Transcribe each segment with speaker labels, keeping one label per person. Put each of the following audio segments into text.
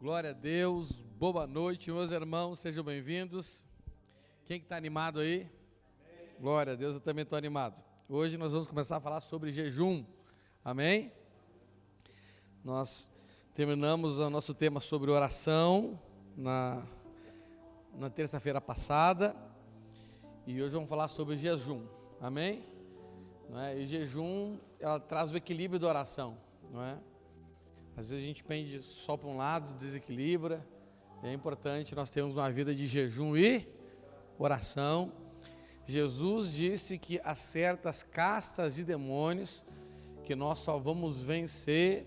Speaker 1: Glória a Deus, boa noite, meus irmãos, sejam bem-vindos. Quem que está animado aí? Glória a Deus, eu também estou animado. Hoje nós vamos começar a falar sobre jejum, amém? Nós terminamos o nosso tema sobre oração na terça-feira passada e hoje vamos falar sobre jejum, amém? Não é? E jejum, ela traz o equilíbrio da oração, não é? Às vezes a gente pende só para um lado, desequilibra. É importante nós termos uma vida de jejum e oração. Jesus disse que há certas castas de demônios que nós só vamos vencer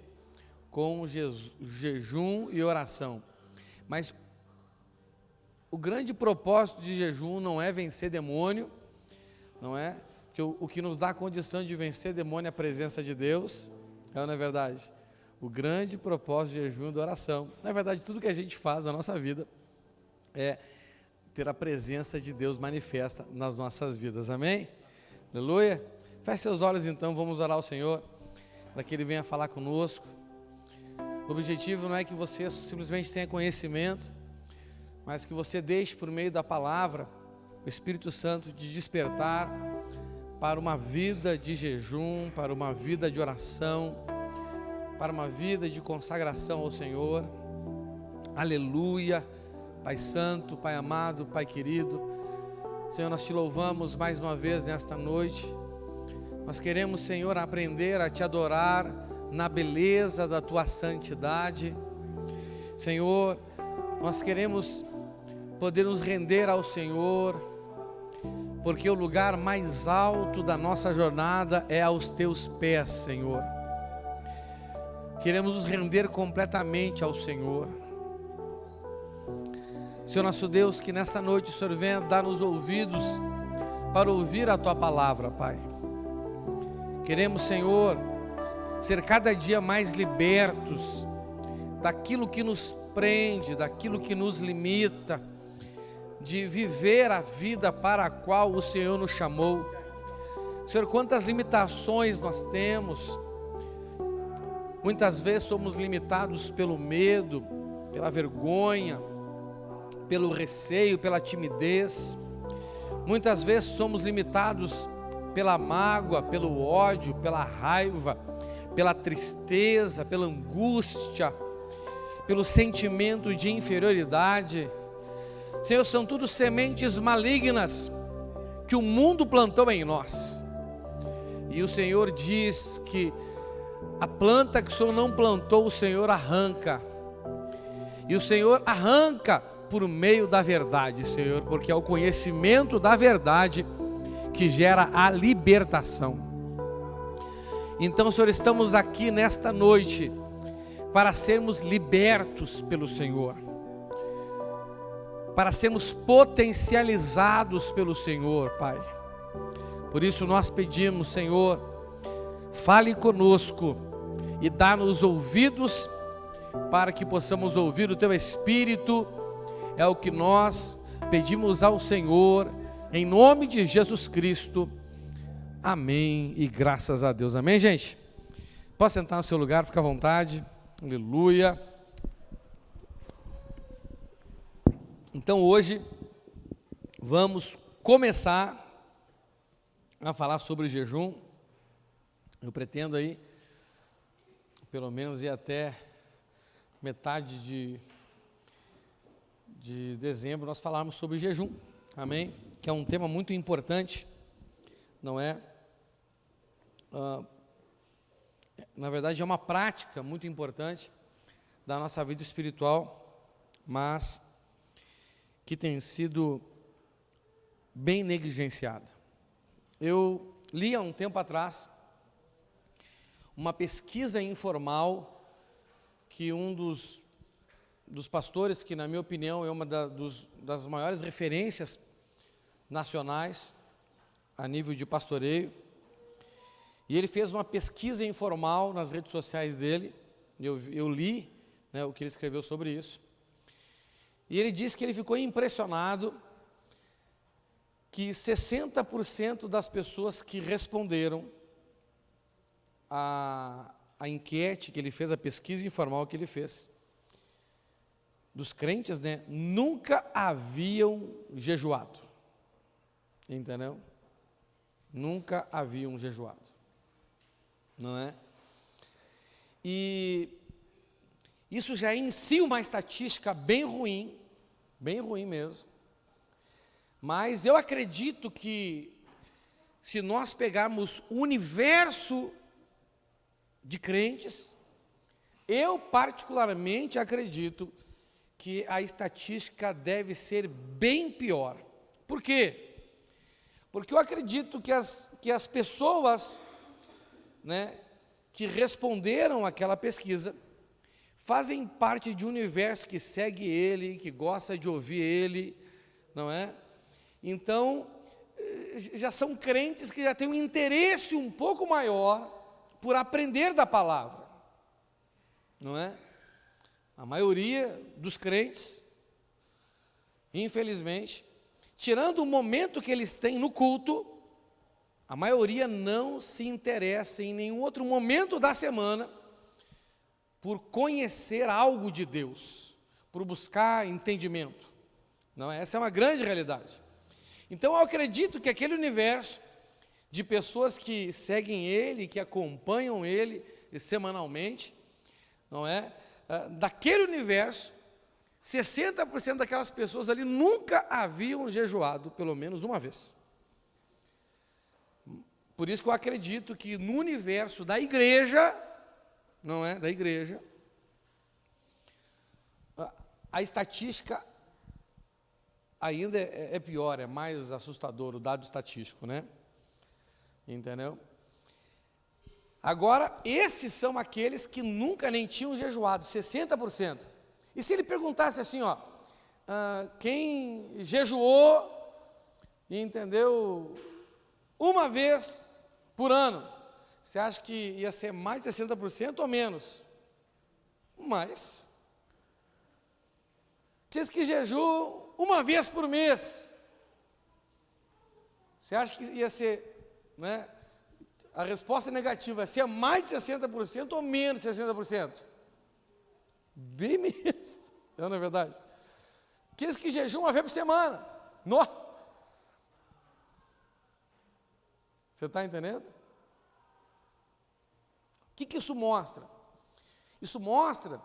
Speaker 1: com jejum e oração. Mas o grande propósito de jejum não é vencer demônio, não é? Que o que nos dá a condição de vencer demônio é a presença de Deus, não é verdade? O grande propósito de jejum e de oração, na verdade, tudo que a gente faz na nossa vida é ter a presença de Deus manifesta nas nossas vidas, amém? Aleluia? Feche seus olhos então, vamos orar ao Senhor, para que Ele venha falar conosco. O objetivo não é que você simplesmente tenha conhecimento, mas que você deixe por meio da palavra, o Espírito Santo de despertar para uma vida de jejum, para uma vida de oração, para uma vida de consagração ao Senhor. Aleluia, Pai Santo, Pai amado, Pai querido, Senhor, nós te louvamos mais uma vez nesta noite. Nós queremos, Senhor, aprender a te adorar na beleza da tua santidade. Senhor, nós queremos poder nos render ao Senhor, porque o lugar mais alto da nossa jornada é aos teus pés, Senhor. Queremos nos render completamente ao Senhor. Senhor nosso Deus, que nesta noite o Senhor venha dar-nos ouvidos para ouvir a Tua palavra, Pai. Queremos, Senhor, ser cada dia mais libertos daquilo que nos prende, daquilo que nos limita, de viver a vida para a qual o Senhor nos chamou. Senhor, quantas limitações nós temos. Muitas vezes somos limitados pelo medo, pela vergonha, pelo receio, pela timidez. Muitas vezes somos limitados pela mágoa, pelo ódio, pela raiva, pela tristeza, pela angústia, pelo sentimento de inferioridade. Senhor, são tudo sementes malignas que o mundo plantou em nós. E o Senhor diz que a planta que o Senhor não plantou, o Senhor arranca. E o Senhor arranca por meio da verdade, Senhor, porque é o conhecimento da verdade que gera a libertação. Então, Senhor, estamos aqui nesta noite para sermos libertos pelo Senhor, para sermos potencializados pelo Senhor, Pai. Por isso nós pedimos, Senhor, fale conosco e dá-nos ouvidos para que possamos ouvir o Teu Espírito. É o que nós pedimos ao Senhor, em nome de Jesus Cristo. Amém e graças a Deus. Amém, gente? Pode sentar no seu lugar, fica à vontade. Aleluia. Então hoje vamos começar a falar sobre jejum. Eu pretendo aí, pelo menos ir até metade de dezembro, nós falarmos sobre jejum, amém? Que é um tema muito importante, não é? Na verdade é uma prática muito importante da nossa vida espiritual, mas que tem sido bem negligenciada. Eu li há um tempo atrás uma pesquisa informal que um dos pastores, que na minha opinião é uma das maiores referências nacionais a nível de pastoreio, e ele fez uma pesquisa informal nas redes sociais dele. Eu li, né, o que ele escreveu sobre isso, e ele disse que ele ficou impressionado que 60% das pessoas que responderam a enquete que ele fez, a pesquisa informal que ele fez, dos crentes, né, nunca haviam jejuado. Entendeu? Nunca haviam jejuado. Não é? E isso já é em si uma estatística bem ruim mesmo. Mas eu acredito que se nós pegarmos o universo de crentes, eu particularmente acredito que a estatística deve ser bem pior. Por quê? Porque eu acredito que as pessoas, né, que responderam àquela pesquisa, fazem parte de um universo que segue ele, que gosta de ouvir ele, não é? Então, já são crentes que já têm um interesse um pouco maior por aprender da palavra, não é? A maioria dos crentes, infelizmente, tirando o momento que eles têm no culto, a maioria não se interessa em nenhum outro momento da semana por conhecer algo de Deus, por buscar entendimento. Não, essa é uma grande realidade. Então eu acredito que aquele universo de pessoas que seguem ele, que acompanham ele semanalmente, não é? Daquele universo, 60% daquelas pessoas ali nunca haviam jejuado, pelo menos uma vez. Por isso que eu acredito que no universo da igreja, não é? Da igreja, a estatística ainda é pior, é mais assustador o dado estatístico, né? Entendeu? Agora, esses são aqueles que nunca nem tinham jejuado, 60%. E se ele perguntasse assim, ó, quem jejuou, entendeu, uma vez por ano, você acha que ia ser mais de 60% ou menos? Mais. Aqueles que jejuam uma vez por mês, você acha que ia ser, né? A resposta negativa é ser mais de 60% ou menos de 60%? Bem menos, não é verdade? Aqueles que jejuam uma vez por semana. Você está entendendo? O que isso mostra? Isso mostra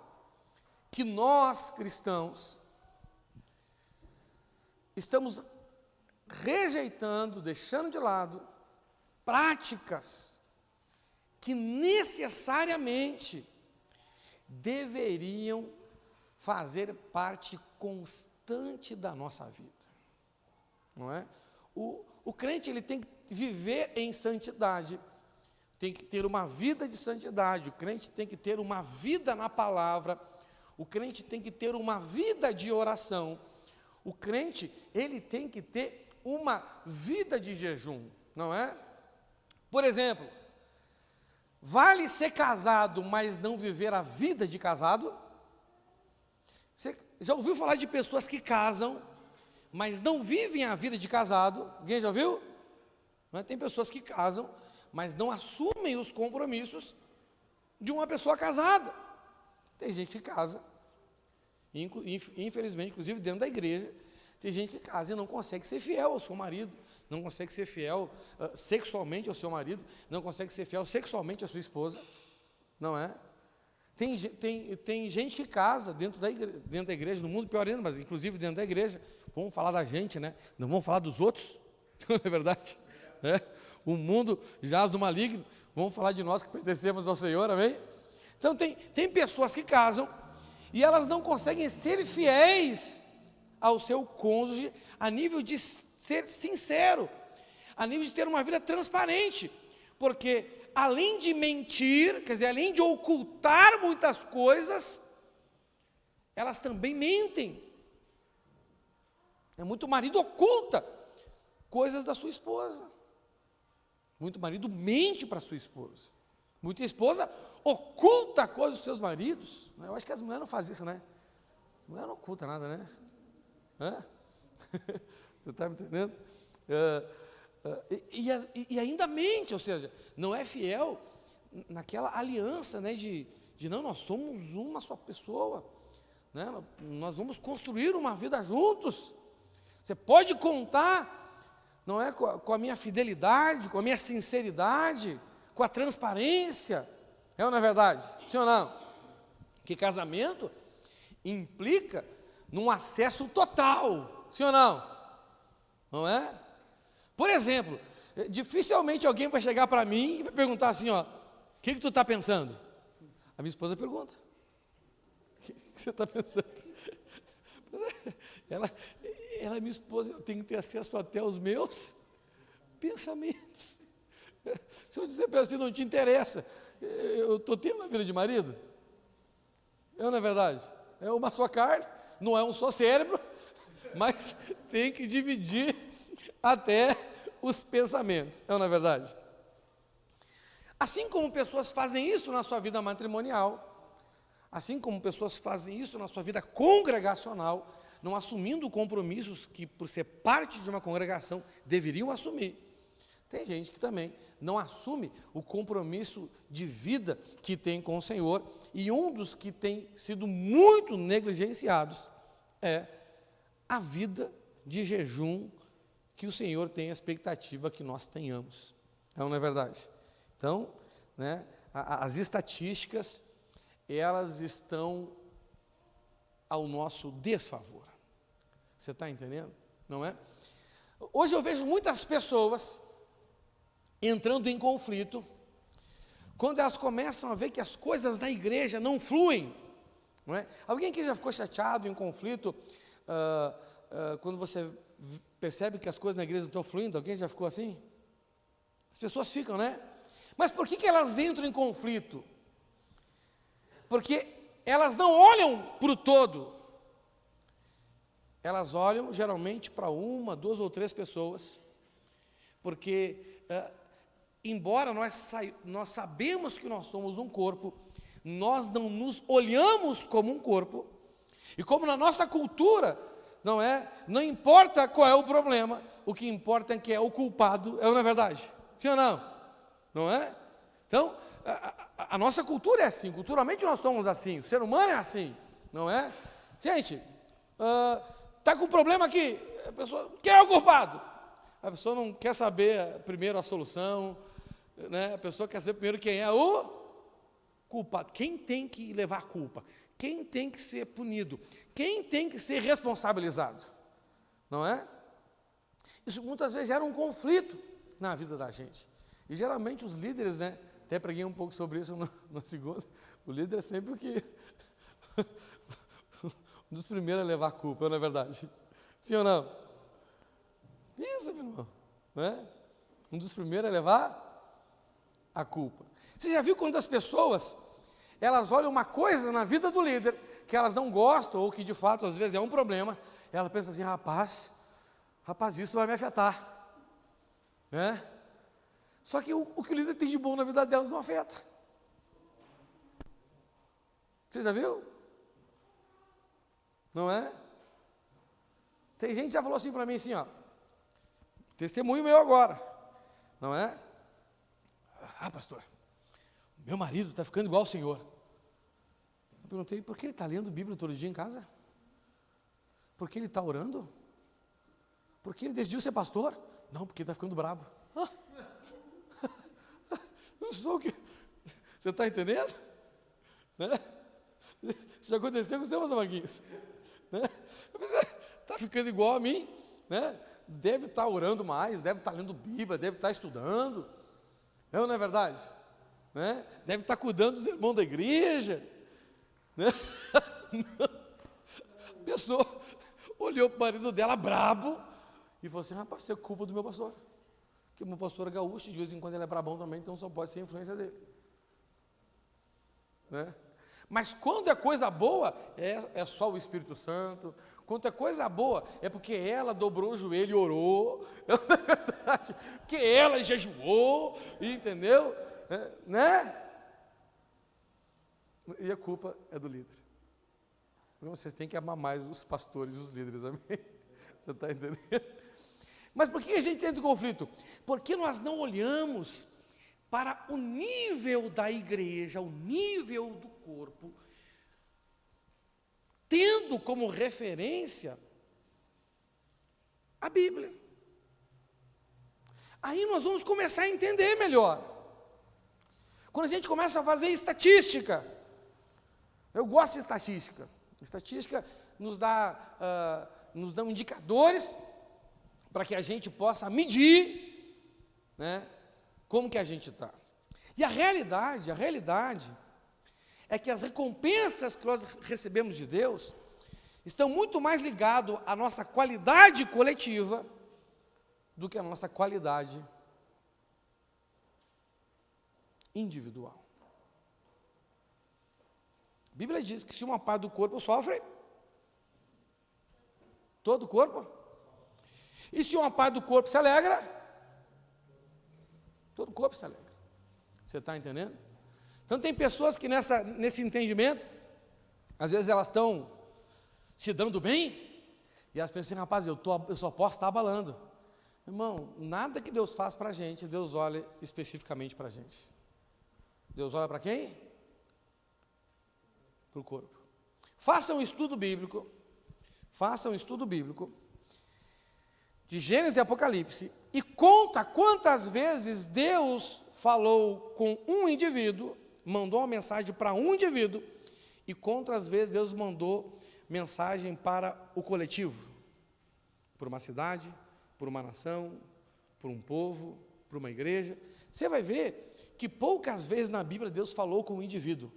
Speaker 1: que nós, cristãos, estamos rejeitando, deixando de lado, práticas que necessariamente deveriam fazer parte constante da nossa vida, não é? O crente, ele tem que viver em santidade, tem que ter uma vida de santidade, o crente tem que ter uma vida na palavra, o crente tem que ter uma vida de oração, o crente, ele tem que ter uma vida de jejum, não é? Por exemplo, vale ser casado, mas não viver a vida de casado? Você já ouviu falar de pessoas que casam, mas não vivem a vida de casado? Alguém já ouviu? Não é? Tem pessoas que casam, mas não assumem os compromissos de uma pessoa casada. Tem gente que casa, infelizmente, inclusive dentro da igreja, tem gente que casa e não consegue ser fiel ao seu marido, não consegue ser fiel sexualmente ao seu marido, não consegue ser fiel sexualmente à sua esposa, não é? Tem gente que casa dentro da igreja, no mundo pior ainda, mas inclusive dentro da igreja. Vamos falar da gente, né? Não vamos falar dos outros, não é verdade? É? O mundo jaz do maligno, vamos falar de nós que pertencemos ao Senhor, amém? Então tem pessoas que casam e elas não conseguem ser fiéis ao seu cônjuge a nível de ser sincero, a nível de ter uma vida transparente, porque além de mentir, quer dizer, além de ocultar muitas coisas, elas também mentem. Muito marido oculta coisas da sua esposa, muito marido mente para a sua esposa, muita esposa oculta coisas dos seus maridos. Eu acho que as mulheres não fazem isso, né? As mulheres não ocultam nada, né? Você está me entendendo? E ainda mente, ou seja, não é fiel naquela aliança, né, de não, nós somos uma só pessoa, né? Nós vamos construir uma vida juntos. Você pode contar, não é, com a minha fidelidade, com a minha sinceridade, com a transparência. É ou não é verdade? Sim ou não? Que casamento implica num acesso total. Sim ou não? Não é? Por exemplo, dificilmente alguém vai chegar para mim e vai perguntar assim, ó, o que tu está pensando? A minha esposa pergunta. O que você está pensando? Ela é minha esposa, eu tenho que ter acesso até aos meus pensamentos. Se eu dizer para ela assim, não te interessa, eu estou tendo uma vida de marido? Não é verdade? É uma só carne, não é um só cérebro, mas tem que dividir até os pensamentos. Não é verdade? Assim como pessoas fazem isso na sua vida matrimonial, assim como pessoas fazem isso na sua vida congregacional, não assumindo compromissos que, por ser parte de uma congregação, deveriam assumir. Tem gente que também não assume o compromisso de vida que tem com o Senhor, e um dos que tem sido muito negligenciados é a vida de jejum que o Senhor tem a expectativa que nós tenhamos. Não é verdade? Então, né, as estatísticas, elas estão ao nosso desfavor. Você está entendendo? Não é? Hoje eu vejo muitas pessoas entrando em conflito, quando elas começam a ver que as coisas na igreja não fluem. Não é? Alguém aqui já ficou chateado, em conflito, quando você percebe que as coisas na igreja não estão fluindo? Alguém já ficou assim? As pessoas ficam, né? Mas por que elas entram em conflito? Porque elas não olham para o todo. Elas olham geralmente para uma, duas ou três pessoas, porque embora nós sabemos que nós somos um corpo, nós não nos olhamos como um corpo, e como na nossa cultura, não importa qual é o problema, o que importa é que é o culpado, não é verdade? Sim ou não? Não é? Então, a nossa cultura é assim, culturalmente nós somos assim, o ser humano é assim, não é? Gente, está com um problema aqui, a pessoa, quem é o culpado? A pessoa não quer saber primeiro a solução, né? A pessoa quer saber primeiro quem é o culpado, quem tem que levar a culpa, quem tem que ser punido, quem tem que ser responsabilizado, não é? Isso muitas vezes gera um conflito na vida da gente, e geralmente os líderes, né? Até preguei um pouco sobre isso no segundo, o líder é sempre o que um dos primeiros a levar a culpa, não é verdade? Sim ou não? Pensa, meu irmão, não é? Um dos primeiros a levar a culpa. Você já viu quantas pessoas, elas olham uma coisa na vida do líder, que elas não gostam, ou que de fato às vezes é um problema, ela pensa assim, rapaz, isso vai me afetar, né? Só que o que o líder tem de bom na vida delas não afeta. Você já viu? Não é? Tem gente que já falou assim para mim assim, ó, testemunho meu agora, não é? Ah, pastor, meu marido está ficando igual ao senhor. Eu perguntei, por que ele está lendo Bíblia todo dia em casa? Por que ele está orando? Por que ele decidiu ser pastor? Não, porque ele está ficando brabo. Você está entendendo? Né? Isso já aconteceu com o seu, meus amiguinhos. Né? Está ficando igual a mim, né? Deve estar orando mais, deve estar lendo Bíblia, deve estar estudando, não é verdade? Né? Deve estar cuidando dos irmãos da igreja, né? A pessoa olhou para o marido dela brabo e falou assim, rapaz, isso é culpa do meu pastor, porque o meu pastor é gaúcho, de vez em quando ele é brabão também, então só pode ser influência dele, né? Mas quando é coisa boa, é só o Espírito Santo. Quando é coisa boa, é porque ela dobrou o joelho e orou, não é verdade? Porque ela jejuou, entendeu? Né? E a culpa é do líder. Vocês têm que amar mais os pastores e os líderes, amém? Você está entendendo? Mas por que a gente entra em conflito? Porque nós não olhamos para o nível da igreja, o nível do corpo, tendo como referência a Bíblia. Aí nós vamos começar a entender melhor. Quando a gente começa a fazer estatística, eu gosto de estatística. Estatística nos dá indicadores para que a gente possa medir, né, como que a gente está. E a realidade é que as recompensas que nós recebemos de Deus estão muito mais ligadas à nossa qualidade coletiva do que à nossa qualidade individual. A Bíblia diz que se uma parte do corpo sofre, todo o corpo. E se uma parte do corpo se alegra, todo o corpo se alegra. Você está entendendo? Então tem pessoas que nesse entendimento, às vezes elas estão se dando bem, e elas pensam assim, rapaz, eu só posso estar abalando. Irmão, nada que Deus faz para a gente, Deus olha especificamente para a gente. Deus olha para quem? Para o corpo. Faça um estudo bíblico de Gênesis e Apocalipse e conta quantas vezes Deus falou com um indivíduo, mandou uma mensagem para um indivíduo, e quantas vezes Deus mandou mensagem para o coletivo, por uma cidade, por uma nação, por um povo, por uma igreja. Você vai ver que poucas vezes na Bíblia Deus falou com um indivíduo.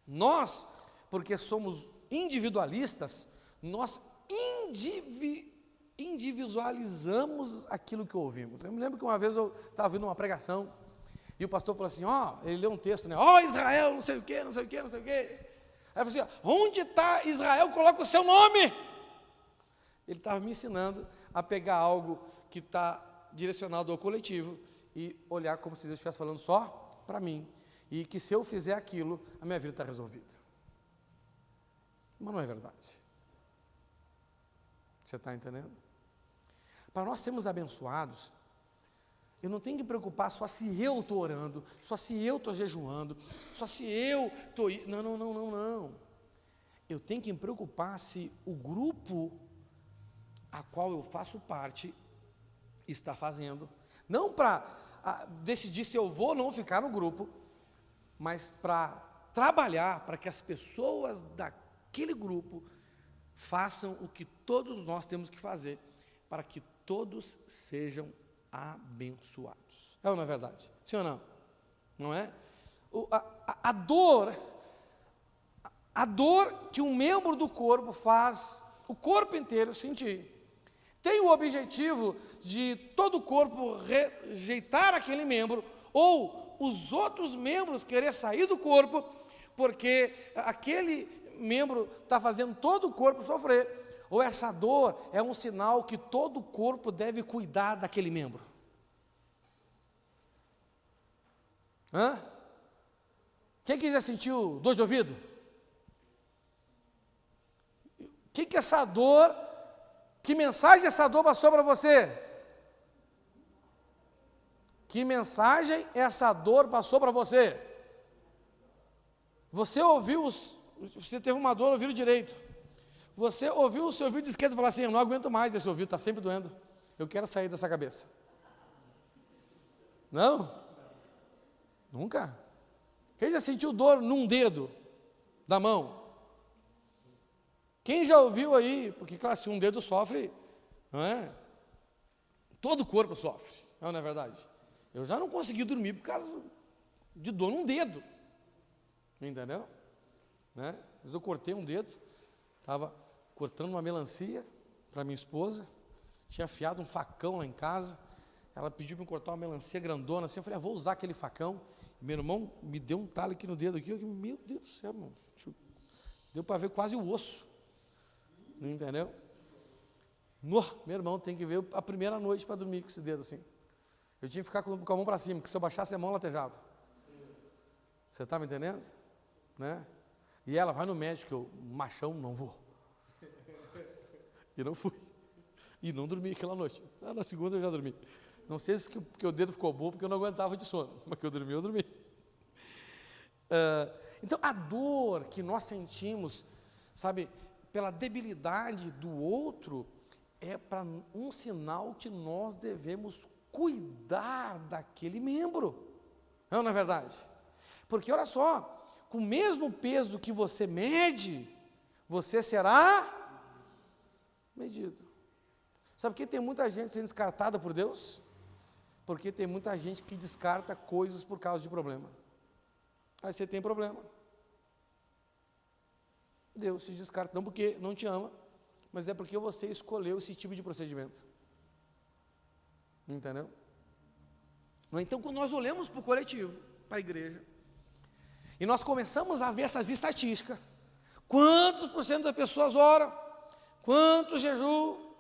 Speaker 1: Nós, porque somos individualistas, nós individualizamos aquilo que ouvimos. Eu me lembro que uma vez eu estava ouvindo uma pregação, e o pastor falou assim, ele leu um texto, né? Israel, não sei o quê, não sei o quê, não sei o quê. Aí eu falei assim, onde está Israel? Coloca o seu nome. Ele estava me ensinando a pegar algo que está direcionado ao coletivo e olhar como se Deus estivesse falando só para mim. E que se eu fizer aquilo, a minha vida está resolvida. Mas não é verdade. Você está entendendo? Para nós sermos abençoados, eu não tenho que me preocupar só se eu estou orando, só se eu estou jejuando, só se eu estou... Não. Eu tenho que me preocupar se o grupo a qual eu faço parte está fazendo. Não para decidir se eu vou ou não ficar no grupo, mas para trabalhar para que as pessoas daquele grupo façam o que todos nós temos que fazer, para que todos sejam abençoados. É ou não é verdade? Sim ou não? Não é? A dor que um membro do corpo faz o corpo inteiro sentir, tem o objetivo de todo o corpo rejeitar aquele membro, ou os outros membros querer sair do corpo, porque aquele membro está fazendo todo o corpo sofrer, ou essa dor é um sinal que todo o corpo deve cuidar daquele membro. Quem que já sentiu dor de ouvido? Que essa dor, que mensagem essa dor passou para você? Que mensagem essa dor passou para você? Você ouviu, você teve uma dor no ouvido direito. Você ouviu o seu ouvido esquerdo e falou assim, eu não aguento mais, esse ouvido está sempre doendo. Eu quero sair dessa cabeça. Não? Nunca? Quem já sentiu dor num dedo da mão? Quem já ouviu aí, porque claro, se um dedo sofre, não é? Todo o corpo sofre, não é verdade? Eu já não consegui dormir por causa de dor num dedo, entendeu? Né? Mas eu cortei um dedo, estava cortando uma melancia para minha esposa, tinha afiado um facão lá em casa, ela pediu para eu cortar uma melancia grandona assim, eu falei, vou usar aquele facão. Meu irmão me deu um talo aqui no dedo, aqui, meu Deus do céu, irmão. Deu para ver quase o osso. Não entendeu? Meu irmão tem que ver a primeira noite para dormir com esse dedo assim. Eu tinha que ficar com a mão para cima, porque se eu baixasse a mão, latejava. Você está me entendendo? Né? E ela, vai no médico, eu, machão, não vou. E não fui. E não dormi aquela noite. Na segunda eu já dormi. Não sei se porque o dedo ficou bom, porque eu não aguentava de sono. Mas que eu dormi. Então, a dor que nós sentimos sabe, pela debilidade do outro, é para um sinal que nós devemos cuidar daquele membro. Não é verdade? Porque olha só, com o mesmo peso que você mede, você será medido. Sabe por que tem muita gente sendo descartada por Deus? Porque tem muita gente que descarta coisas por causa de problema. Aí você tem problema. Deus te descarta, não porque não te ama, mas é porque você escolheu esse tipo de procedimento. Entendeu? Então, quando nós olhamos para o coletivo, para a igreja, e nós começamos a ver essas estatísticas, quantos por cento das pessoas oram, quantos jejuam,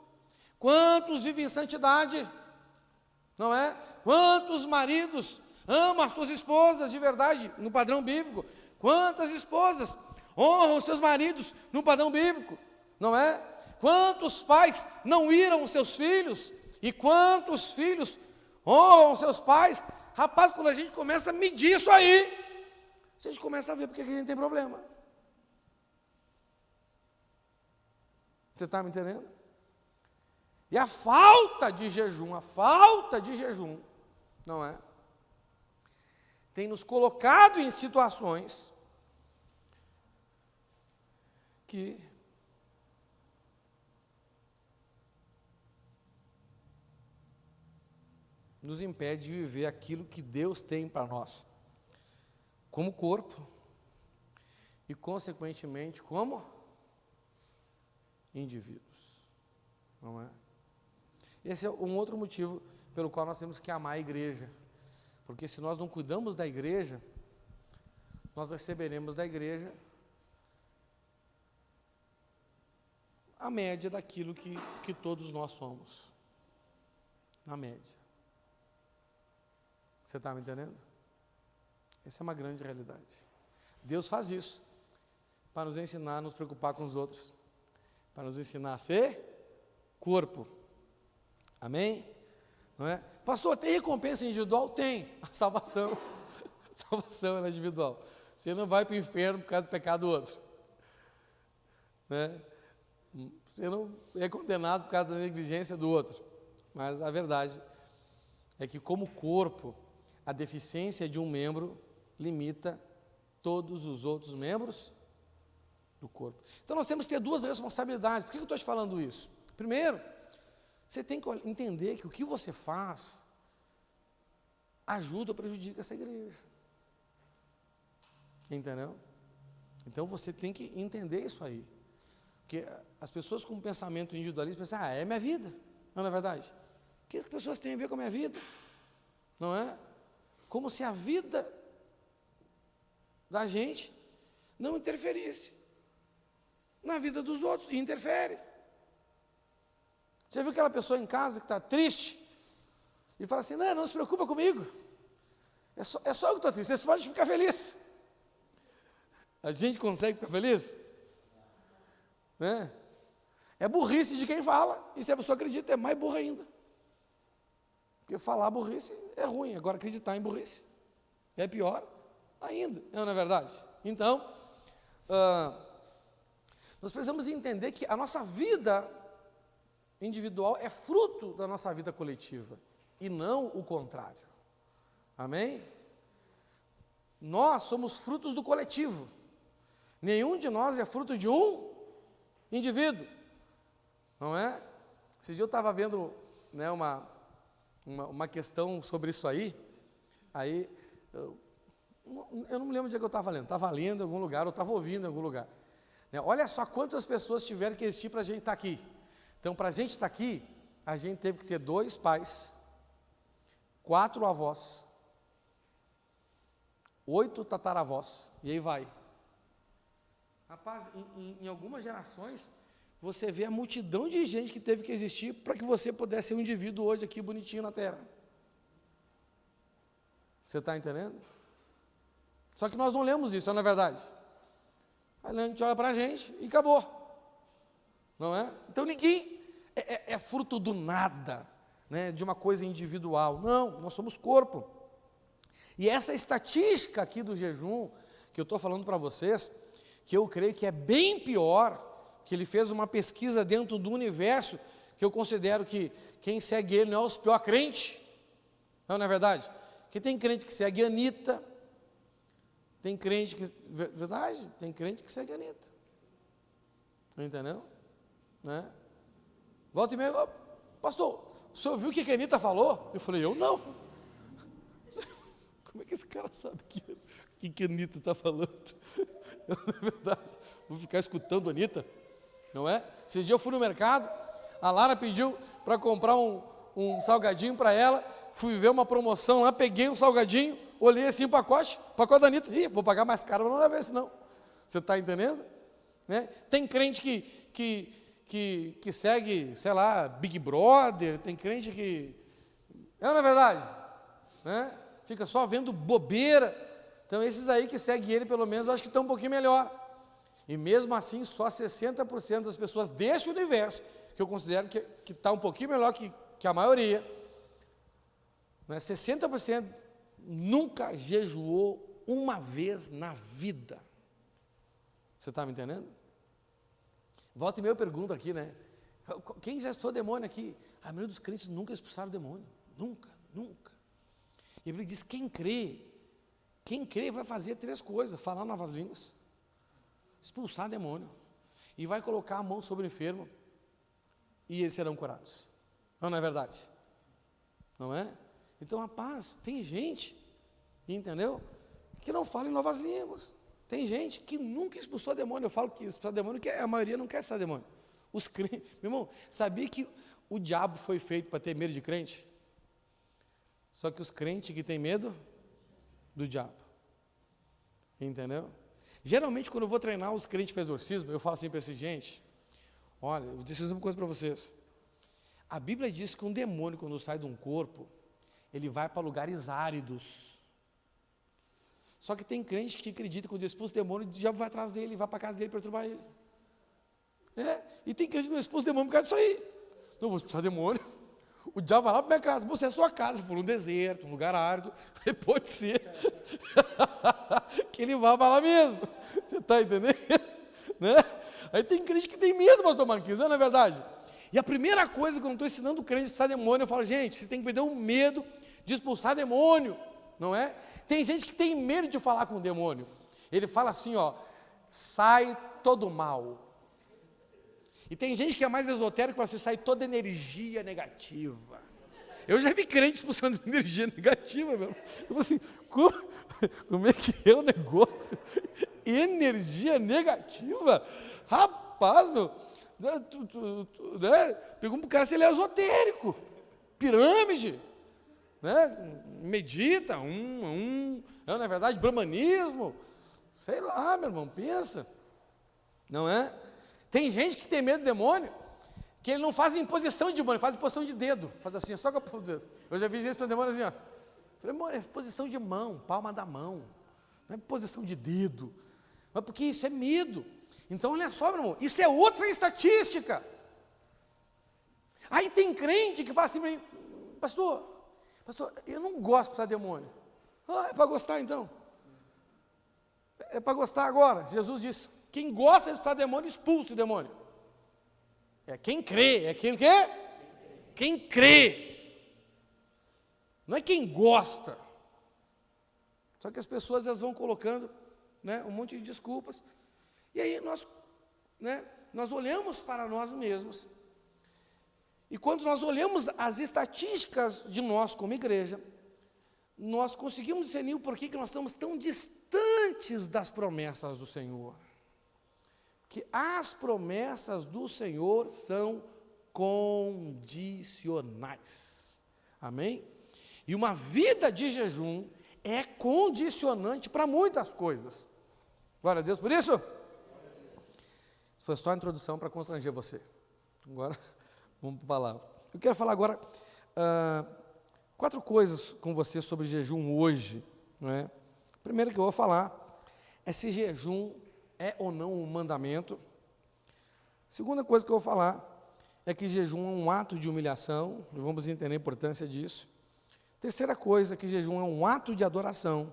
Speaker 1: quantos vivem em santidade, não é? Quantos maridos amam as suas esposas de verdade, no padrão bíblico, quantas esposas honram os seus maridos no padrão bíblico, não é? Quantos pais não iram os seus filhos, e quantos filhos honram os seus pais. Rapaz, quando a gente começa a medir isso aí, a gente começa a ver porque a gente tem problema. Você está me entendendo? E a falta de jejum, não é? Tem nos colocado em situações que nos impede de viver aquilo que Deus tem para nós, como corpo, e consequentemente como indivíduos, não é? Esse é um outro motivo pelo qual nós temos que amar a igreja, porque se nós não cuidamos da igreja, nós receberemos da igreja a média daquilo que todos nós somos, na média. Você está me entendendo? Essa é uma grande realidade. Deus faz isso para nos ensinar a nos preocupar com os outros, para nos ensinar a ser corpo. Amém? Não é? Pastor, tem recompensa individual? Tem. A salvação é individual. Você não vai para o inferno por causa do pecado do outro. Né? Você não é condenado por causa da negligência do outro. Mas a verdade é que, como corpo, a deficiência de um membro limita todos os outros membros do corpo. Então nós temos que ter duas responsabilidades. Por que eu estou te falando isso? Primeiro, você tem que entender que o que você faz ajuda ou prejudica essa igreja. Entendeu? Então você tem que entender isso aí. Porque as pessoas com pensamento individualista pensam, é minha vida. Não é verdade? O que as pessoas têm a ver com a minha vida? Não é? Como se a vida da gente não interferisse na vida dos outros, e interfere. Você viu aquela pessoa em casa que está triste, e fala assim, não se preocupa comigo, é só eu que estou triste, você pode ficar feliz. A gente consegue ficar feliz? Né? É burrice de quem fala, e se a pessoa acredita, é mais burra ainda. Porque falar burrice é ruim, agora acreditar em burrice é pior ainda, não é verdade? Então, nós precisamos entender que a nossa vida individual é fruto da nossa vida coletiva, e não o contrário. Amém? Nós somos frutos do coletivo. Nenhum de nós é fruto de um indivíduo, não é? Esse dia eu estava vendo, né, uma questão sobre isso aí eu não me lembro onde é que eu estava lendo, estava lendo em algum lugar, ou estava ouvindo em algum lugar. Olha só quantas pessoas tiveram que existir para a gente estar aqui. Então, para a gente estar aqui, a gente teve que ter 2 pais, 4 avós, 8 tataravós, e aí vai. Rapaz, em algumas gerações, você vê a multidão de gente que teve que existir para que você pudesse ser um indivíduo hoje aqui bonitinho na Terra. Você está entendendo? Só que nós não lemos isso, não é verdade? Aí a gente olha para a gente e acabou. Não é? Então ninguém é fruto do nada, né, de uma coisa individual. Não, nós somos corpo. E essa estatística aqui do jejum, que eu estou falando para vocês, que eu creio que é bem pior, que ele fez uma pesquisa dentro do universo, que eu considero que quem segue ele não é os pior crente, não é verdade? Que tem crente que segue a Anitta, tem crente que, verdade, tem crente que segue a Anitta, entendeu? Né? Volta e meia, "Ô, pastor, o senhor viu o que a Anitta falou?" Eu falei, eu não. Como é que esse cara sabe o que a Anitta está falando? Eu, na verdade, vou ficar escutando a Anitta, não é? Esse dia eu fui no mercado, a Lara pediu para comprar um salgadinho para ela, fui ver uma promoção lá, peguei um salgadinho, olhei assim o pacote da Anitta, vou pagar mais caro, mas não levar esse não. Você está entendendo? Né? Tem crente que segue, sei lá, Big Brother, tem crente que, não é verdade? Né? Fica só vendo bobeira. Então esses aí que seguem ele, pelo menos, eu acho que estão um pouquinho melhor. E mesmo assim, só 60% das pessoas desse universo, que eu considero que está um pouquinho melhor que a maioria, né? 60% nunca jejuou uma vez na vida. Você está me entendendo? Volta e meia eu pergunto aqui, né? Quem já expulsou demônio aqui? A maioria dos crentes nunca expulsaram demônio. Nunca. E a Bíblia diz, quem crê vai fazer 3 coisas: falar novas línguas, expulsar demônio, e vai colocar a mão sobre o enfermo, e eles serão curados. Não é verdade? Não é? Então, rapaz, tem gente, entendeu? Que não fala em novas línguas. Tem gente que nunca expulsou demônio. Eu falo que expulsar demônio, que a maioria não quer expulsar demônio. Os crentes, meu irmão, sabia que o diabo foi feito para ter medo de crente? Só que os crentes que têm medo do diabo. Entendeu? Geralmente, quando eu vou treinar os crentes para exorcismo, eu falo assim para esse gente, olha, eu vou dizer uma coisa para vocês. A Bíblia diz que um demônio, quando sai de um corpo, ele vai para lugares áridos. Só que tem crente que acredita que quando expulsa o demônio, o diabo vai atrás dele, vai para a casa dele perturbar ele. E tem crente que não expulsa o demônio por causa disso aí. Não vou expulsar demônio. O diabo vai lá para minha casa. Você é sua casa, se for um deserto, um lugar árido, pode ser que ele vá para lá mesmo. Você está entendendo? Né? Aí tem crente que tem medo, pastor Marquinhos, não é verdade? E a primeira coisa que eu não estou ensinando o crente a expulsar demônio, eu falo, gente, você tem que perder o medo de expulsar demônio, não é? Tem gente que tem medo de falar com o demônio. Ele fala assim, ó, sai todo mal. E tem gente que é mais esotérico, que fala assim, sai toda energia negativa. Eu já vi crente expulsando energia negativa, meu. Eu falo assim, como é que é o negócio? Energia negativa? Rapaz, meu, né? Pergunta para o cara se ele é esotérico. Pirâmide, né? Medita, não é verdade? Brahmanismo, sei lá, meu irmão, pensa, não é? Tem gente que tem medo do demônio, que ele não faz imposição de demônio, faz imposição de dedo, faz assim, só com o dedo. Eu já vi isso para o demônio assim, ó. Falei, amor, é posição de mão, palma da mão, não é posição de dedo, mas porque isso é medo. Então, olha só, meu irmão, isso é outra estatística. Aí tem crente que fala assim para mim, pastor, eu não gosto de expulsar demônio. É para gostar então. É para gostar agora. Jesus disse, quem gosta de expulsar demônio, expulse o demônio. É quem crê, é quem o quê? Quem crê. Não é quem gosta. Só que as pessoas elas vão colocando, né, um monte de desculpas. E aí nós olhamos para nós mesmos. E quando nós olhamos as estatísticas de nós como igreja, nós conseguimos discernir o porquê que nós estamos tão distantes das promessas do Senhor. Que as promessas do Senhor são condicionais. Amém? E uma vida de jejum é condicionante para muitas coisas. Glória a Deus por isso. Isso foi só a introdução para constranger você. Agora, vamos para a palavra. Eu quero falar agora 4 coisas com você sobre jejum hoje. Não é? A primeira que eu vou falar é se jejum é ou não um mandamento. Segunda coisa que eu vou falar é que jejum é um ato de humilhação, e vamos entender a importância disso. Terceira coisa, que jejum é um ato de adoração.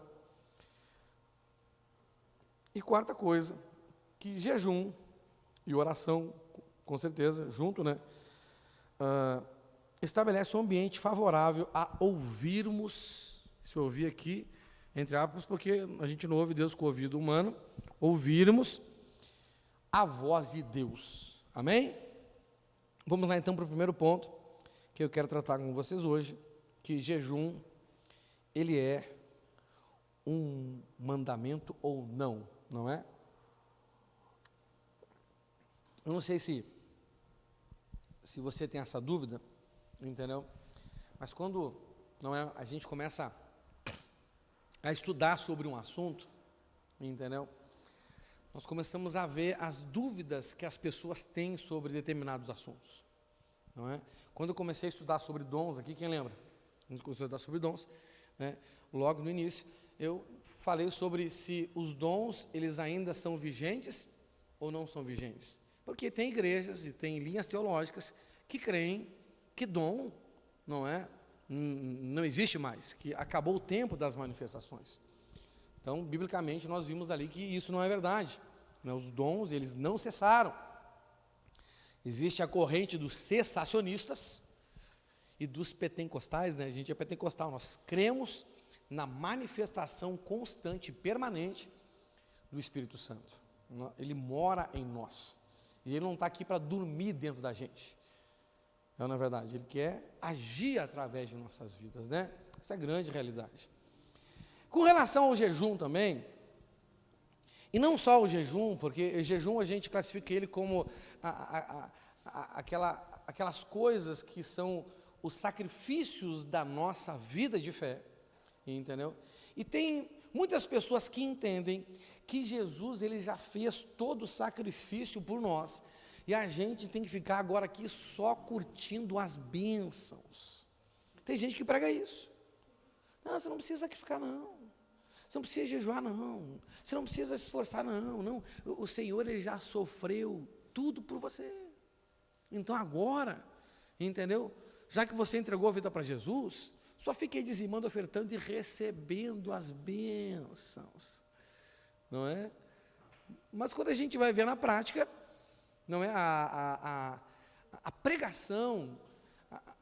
Speaker 1: E quarta coisa, que jejum e oração, com certeza, junto, né? Estabelece um ambiente favorável a ouvirmos, se ouvir aqui, entre aspas, porque a gente não ouve Deus com o ouvido humano, ouvirmos a voz de Deus. Amém? Vamos lá então para o primeiro ponto que eu quero tratar com vocês hoje, que jejum, ele é um mandamento ou não, não é? Eu não sei se você tem essa dúvida, entendeu? Mas quando não é, a gente começa a estudar sobre um assunto, entendeu? Nós começamos a ver as dúvidas que as pessoas têm sobre determinados assuntos, não é? Quando eu comecei a estudar sobre dons aqui, quem lembra? Quando eu comecei a estudar sobre dons, né? Logo no início, eu falei sobre se os dons, eles ainda são vigentes ou não são vigentes. Porque tem igrejas e tem linhas teológicas que creem que dom não existe mais, que acabou o tempo das manifestações. Então, biblicamente, nós vimos ali que isso não é verdade, né? Os dons, eles não cessaram. Existe a corrente dos cessacionistas e dos pentecostais, né? A gente é pentecostal, nós cremos na manifestação constante e permanente do Espírito Santo. Ele mora em nós. E ele não está aqui para dormir dentro da gente. Não é verdade? Ele quer agir através de nossas vidas, né? Essa é a grande realidade. Com relação ao jejum também, e não só o jejum, porque o jejum a gente classifica ele como aquelas coisas que são os sacrifícios da nossa vida de fé, entendeu? E tem muitas pessoas que entendem que Jesus, ele já fez todo o sacrifício por nós, e a gente tem que ficar agora aqui só curtindo as bênçãos. Tem gente que prega isso. Não, você não precisa sacrificar, não. Você não precisa jejuar, não. Você não precisa se esforçar, não. O Senhor, ele já sofreu tudo por você. Então agora, entendeu? Já que você entregou a vida para Jesus, só fiquei dizimando, ofertando e recebendo as bênçãos. Não é? Mas quando a gente vai ver na prática, não é? A pregação,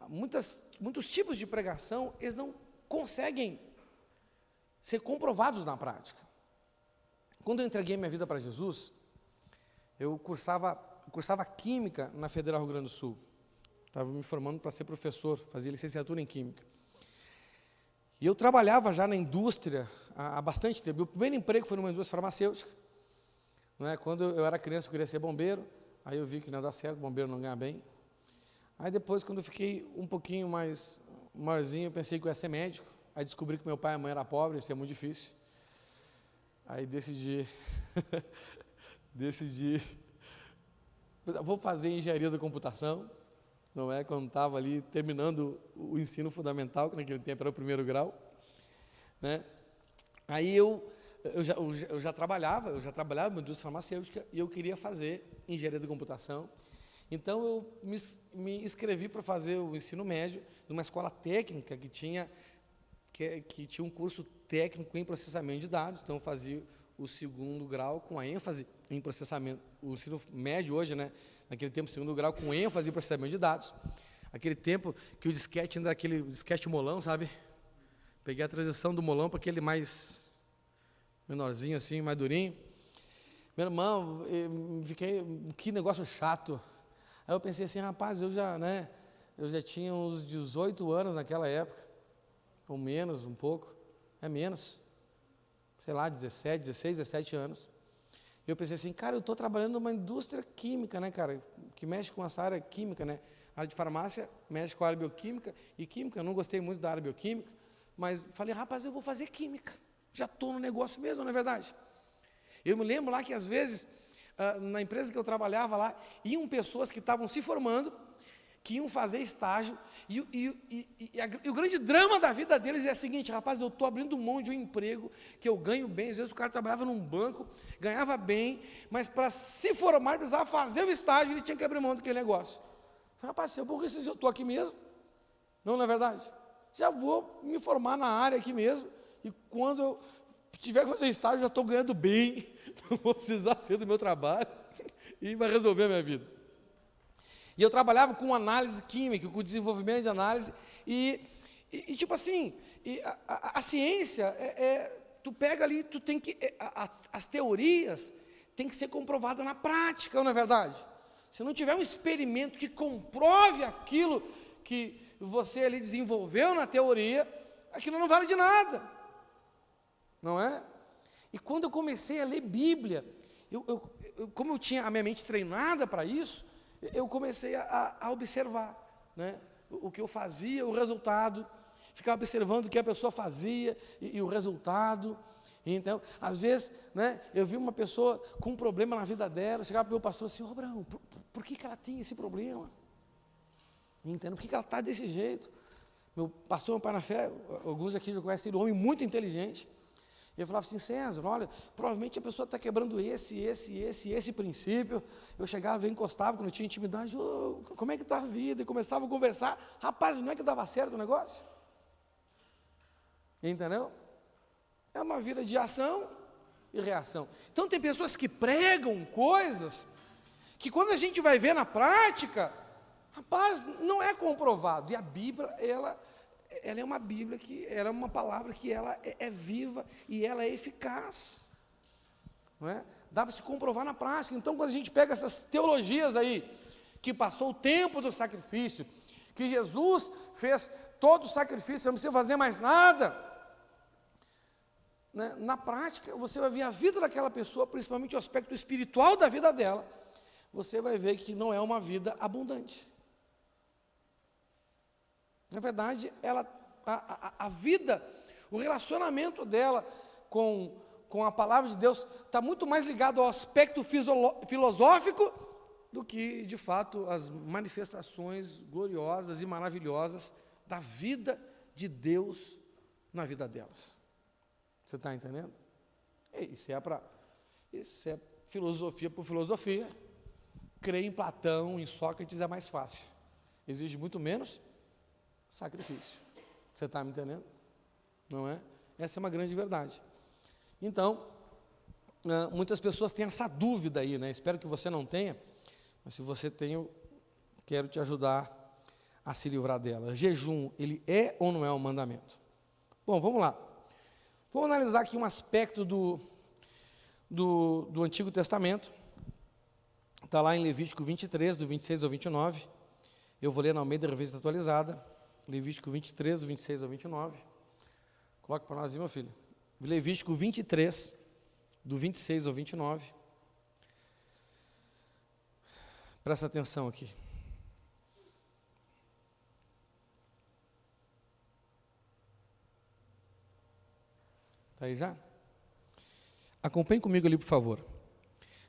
Speaker 1: muitos tipos de pregação, eles não conseguem ser comprovados na prática. Quando eu entreguei minha vida para Jesus, eu cursava Química na Federal Rio Grande do Sul. Estava me formando para ser professor, fazia licenciatura em Química. E eu trabalhava já na indústria há bastante tempo. Meu primeiro emprego foi numa indústria farmacêutica. Não é? Quando eu era criança, eu queria ser bombeiro. Aí eu vi que não ia dar certo, bombeiro não ganha bem. Aí depois, quando eu fiquei um pouquinho mais maiorzinho, eu pensei que eu ia ser médico. Aí descobri que meu pai e a mãe eram pobres, isso é muito difícil. Aí decidi, vou fazer engenharia da computação. Não é? Quando estava ali terminando o ensino fundamental, que naquele tempo era o primeiro grau, né? Aí eu já trabalhava na indústria farmacêutica e eu queria fazer engenharia da computação. Então eu me inscrevi para fazer o ensino médio numa escola técnica que tinha um curso técnico em processamento de dados. Então eu fazia o segundo grau com a ênfase em processamento, o ensino médio hoje, né? Naquele tempo, segundo grau, com ênfase em processamento de dados. Aquele tempo que o disquete ainda era aquele disquete molão, sabe? Peguei a transição do molão para aquele mais menorzinho assim, mais durinho. Meu irmão, que negócio chato. Aí eu pensei assim, rapaz, eu já tinha uns 18 anos naquela época, ou menos, um pouco, menos, sei lá, 16, 17 anos. E eu pensei assim, cara, eu estou trabalhando numa indústria química, né, cara, que mexe com essa área química, né, a área de farmácia mexe com a área bioquímica, e química, eu não gostei muito da área bioquímica, mas falei, rapaz, eu vou fazer química, já estou no negócio mesmo, não é verdade? Eu me lembro lá que às vezes, na empresa que eu trabalhava lá, iam pessoas que estavam se formando, que iam fazer estágio, e o grande drama da vida deles é o seguinte, rapaz, eu estou abrindo mão de um emprego que eu ganho bem, às vezes o cara trabalhava num banco, ganhava bem, mas para se formar, ele precisava fazer o estágio, ele tinha que abrir mão daquele negócio. Eu falei, rapaz, se eu burrice, eu estou aqui mesmo, não é verdade? Já vou me formar na área aqui mesmo, e quando eu Se tiver que fazer estágio, já estou ganhando bem, não vou precisar ser do meu trabalho, e vai resolver a minha vida. E eu trabalhava com análise química, com desenvolvimento de análise, e tipo assim, a ciência, tu pega ali, tu tem que, as teorias têm que ser comprovadas na prática, não é verdade? Se não tiver um experimento que comprove aquilo que você ali desenvolveu na teoria, aquilo não vale de nada, não é? E quando eu comecei a ler Bíblia, como eu tinha a minha mente treinada para isso, eu comecei a observar, né, o que eu fazia, o resultado, ficava observando o que a pessoa fazia e o resultado. Então, às vezes, né, eu vi uma pessoa com um problema na vida dela, chegava para o meu pastor assim: Abraão, por que ela tem esse problema? Entendo, por que ela está desse jeito? Meu pastor, meu pai na fé, alguns aqui já conhecem ele, um homem muito inteligente. Eu falava assim: César, olha, provavelmente a pessoa está quebrando esse princípio. Eu chegava, eu encostava, quando eu tinha intimidade: como é que está a vida? E começava a conversar. Rapaz, não é que dava certo o negócio? Entendeu? É uma vida de ação e reação. Então tem pessoas que pregam coisas que quando a gente vai ver na prática, rapaz, não é comprovado. E a Bíblia, ela é uma Bíblia ela é uma palavra que ela é viva e ela é eficaz, não é? Dá para se comprovar na prática. Então, quando a gente pega essas teologias aí, que passou o tempo do sacrifício, que Jesus fez todo o sacrifício, não precisa fazer mais nada, né? Na prática, você vai ver a vida daquela pessoa, principalmente o aspecto espiritual da vida dela, você vai ver que não é uma vida abundante. Na verdade, a vida, o relacionamento dela com a palavra de Deus está muito mais ligado ao aspecto filosófico do que, de fato, as manifestações gloriosas e maravilhosas da vida de Deus na vida delas. Você está entendendo? Isso é filosofia por filosofia. Crer em Platão, em Sócrates é mais fácil. Exige muito menos sacrifício. Você está me entendendo? Não é? Essa é uma grande verdade. Então, muitas pessoas têm essa dúvida aí, né? Espero que você não tenha, mas se você tem, eu quero te ajudar a se livrar dela. Jejum, ele é ou não é um mandamento? Bom, vamos lá. Vamos analisar aqui um aspecto do Antigo Testamento. Está lá em Levítico 23, do 26 ao 29. Eu vou ler na Almeida Revista Atualizada. Levítico 23, do 26 ao 29. Coloque para nós aí, meu filho. Levítico 23, do 26 ao 29. Presta atenção aqui. Está aí já? Acompanhe comigo ali, por favor.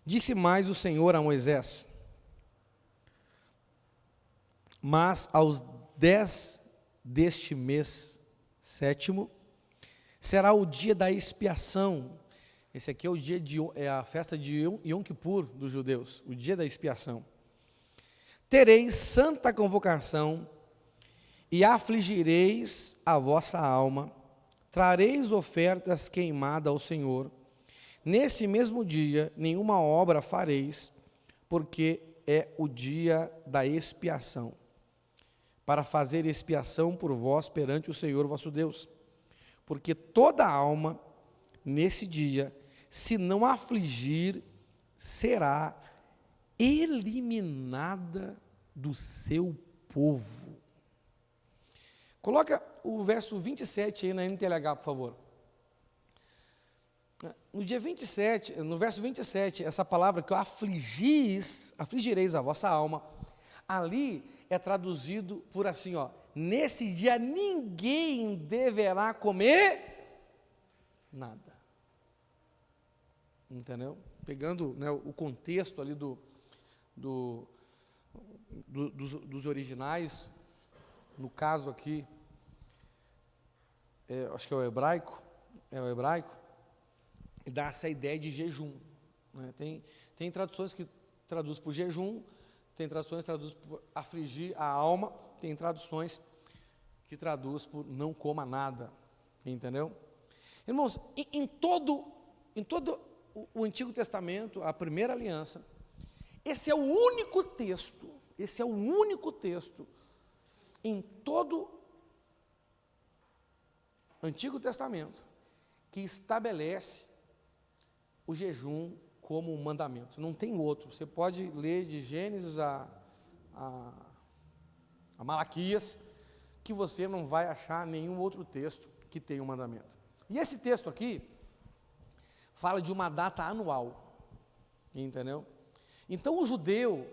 Speaker 1: Disse mais o Senhor a Moisés: mas aos 10 deste mês 7º, será o dia da expiação. Esse aqui é o dia é a festa de Yom Kippur dos judeus, o dia da expiação. Tereis santa convocação e afligireis a vossa alma, trareis ofertas queimadas ao Senhor. Nesse mesmo dia, nenhuma obra fareis, porque é o dia da expiação, para fazer expiação por vós perante o Senhor vosso Deus. Porque toda alma, nesse dia, se não afligir, será eliminada do seu povo. Coloca o verso 27 aí na NTLH, por favor. No dia 27, no verso 27, essa palavra que afligireis a vossa alma, ali é traduzido por assim, ó: nesse dia ninguém deverá comer nada. Entendeu? Pegando, né, o contexto ali dos originais, no caso aqui, acho que é o hebraico, e dá essa ideia de jejum, né? Tem traduções que traduzem por jejum, tem traduções que traduzem por afligir a alma, tem traduções que traduzem por não coma nada, entendeu? Irmãos, em todo o Antigo Testamento, a primeira aliança, esse é o único texto em todo o Antigo Testamento que estabelece o jejum como um mandamento. Não tem outro. Você pode ler de Gênesis a Malaquias, que você não vai achar nenhum outro texto que tenha um mandamento. E esse texto aqui fala de uma data anual, entendeu? Então o judeu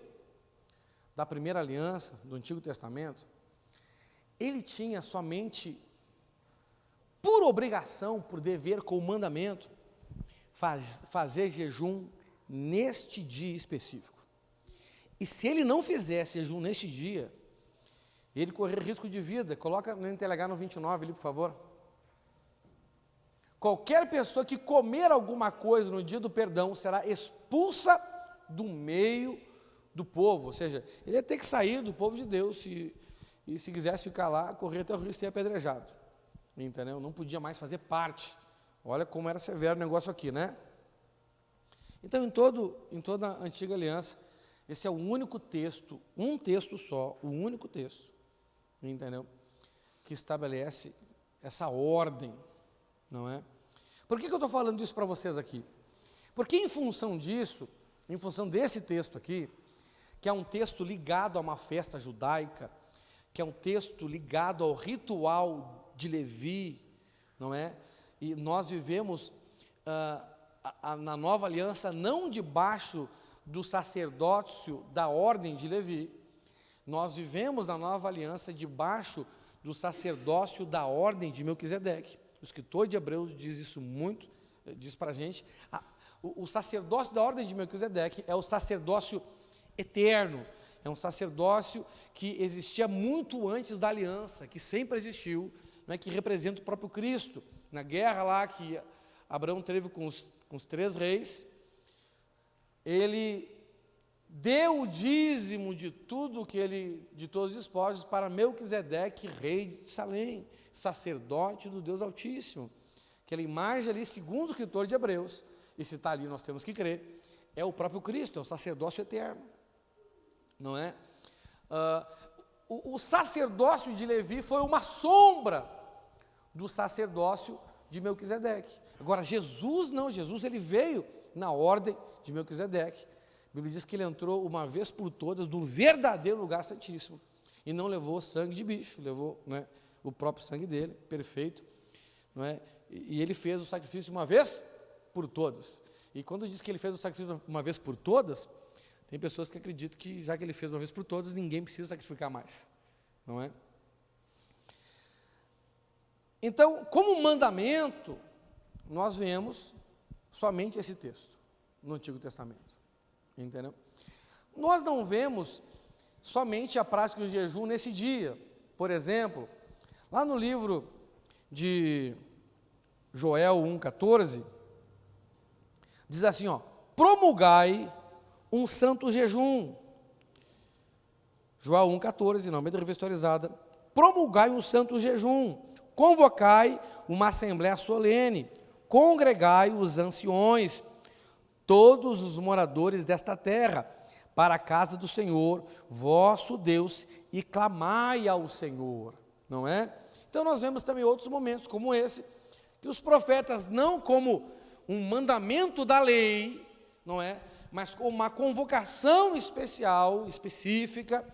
Speaker 1: da primeira aliança, do Antigo Testamento, ele tinha somente, por obrigação, por dever, com o mandamento, fazer jejum neste dia específico. E se ele não fizesse jejum neste dia, ele corria risco de vida. Coloca no NTLH no 29 ali, por favor. Qualquer pessoa que comer alguma coisa no dia do perdão será expulsa do meio do povo. Ou seja, ele ia ter que sair do povo de Deus e se quisesse ficar lá, correr até o risco de ser apedrejado. Entendeu? Não podia mais fazer parte. Olha como era severo o negócio aqui, né? Então, em toda a antiga aliança, esse é o único texto, um texto só, o único texto, entendeu? Que estabelece essa ordem, não é? Por que eu estou falando isso para vocês aqui? Porque em função disso, em função desse texto aqui, que é um texto ligado a uma festa judaica, que é um texto ligado ao ritual de Levi, não é? E nós vivemos na nova aliança não debaixo do sacerdócio da ordem de Levi, nós vivemos na nova aliança debaixo do sacerdócio da ordem de Melquisedeque. O escritor de Hebreus diz isso muito, diz para a gente, o sacerdócio da ordem de Melquisedeque é o sacerdócio eterno, é um sacerdócio que existia muito antes da aliança, que sempre existiu, né, que representa o próprio Cristo. Na guerra lá que Abraão teve com os 3 reis, ele deu o dízimo de tudo de todos os despojos para Melquisedeque, rei de Salém, sacerdote do Deus Altíssimo. Aquela imagem ali, segundo o escritor de Hebreus, e se está ali nós temos que crer, é o próprio Cristo, é o sacerdócio eterno, não é? O sacerdócio de Levi foi uma sombra do sacerdócio de Melquisedeque. Agora, Jesus não, Jesus ele veio na ordem de Melquisedeque. A Bíblia diz que ele entrou uma vez por todas no verdadeiro lugar santíssimo, e não levou sangue de bicho, levou, né, o próprio sangue dele, perfeito, não é? E ele fez o sacrifício uma vez por todas. E quando diz que ele fez o sacrifício uma vez por todas, tem pessoas que acreditam que já que ele fez uma vez por todas, ninguém precisa sacrificar mais, não é? Então, como mandamento, nós vemos somente esse texto no Antigo Testamento, entendeu? Nós não vemos somente a prática do jejum nesse dia. Por exemplo, lá no livro de Joel 1,14, diz assim, ó, promulgai um santo jejum. Joel 1,14, na Almeida Revista Atualizada, promulgai um santo jejum, convocai uma assembléia solene, congregai os anciões, todos os moradores desta terra, para a casa do Senhor, vosso Deus, e clamai ao Senhor, não é? Então nós vemos também outros momentos como esse, que os profetas, não como um mandamento da lei, não é? Mas como uma convocação especial, específica,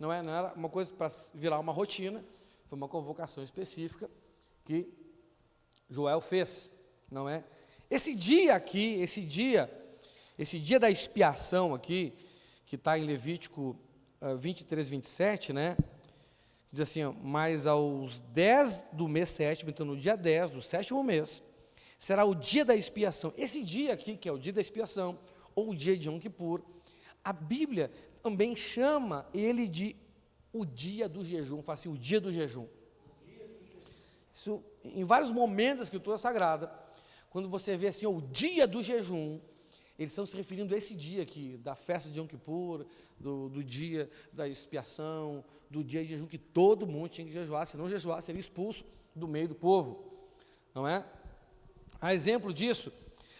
Speaker 1: não é? Não era uma coisa para virar uma rotina, foi uma convocação específica que Joel fez, não é? Esse dia aqui, esse dia da expiação aqui, que está em Levítico 23, 27, né? Diz assim, ó, mas aos 10 do mês sétimo, então no dia 10 do sétimo mês, será o dia da expiação. Esse dia aqui, que é o dia da expiação, ou o dia de Yom Kippur, a Bíblia também chama ele de o dia do jejum, fala assim, o dia do jejum. Isso, em vários momentos da Escritura Sagrada, quando você vê assim, o dia do jejum, eles estão se referindo a esse dia aqui, da festa de Yom Kippur, do dia da expiação, do dia de jejum, que todo mundo tinha que jejuar, se não jejuar, seria expulso do meio do povo, não é? A exemplo disso,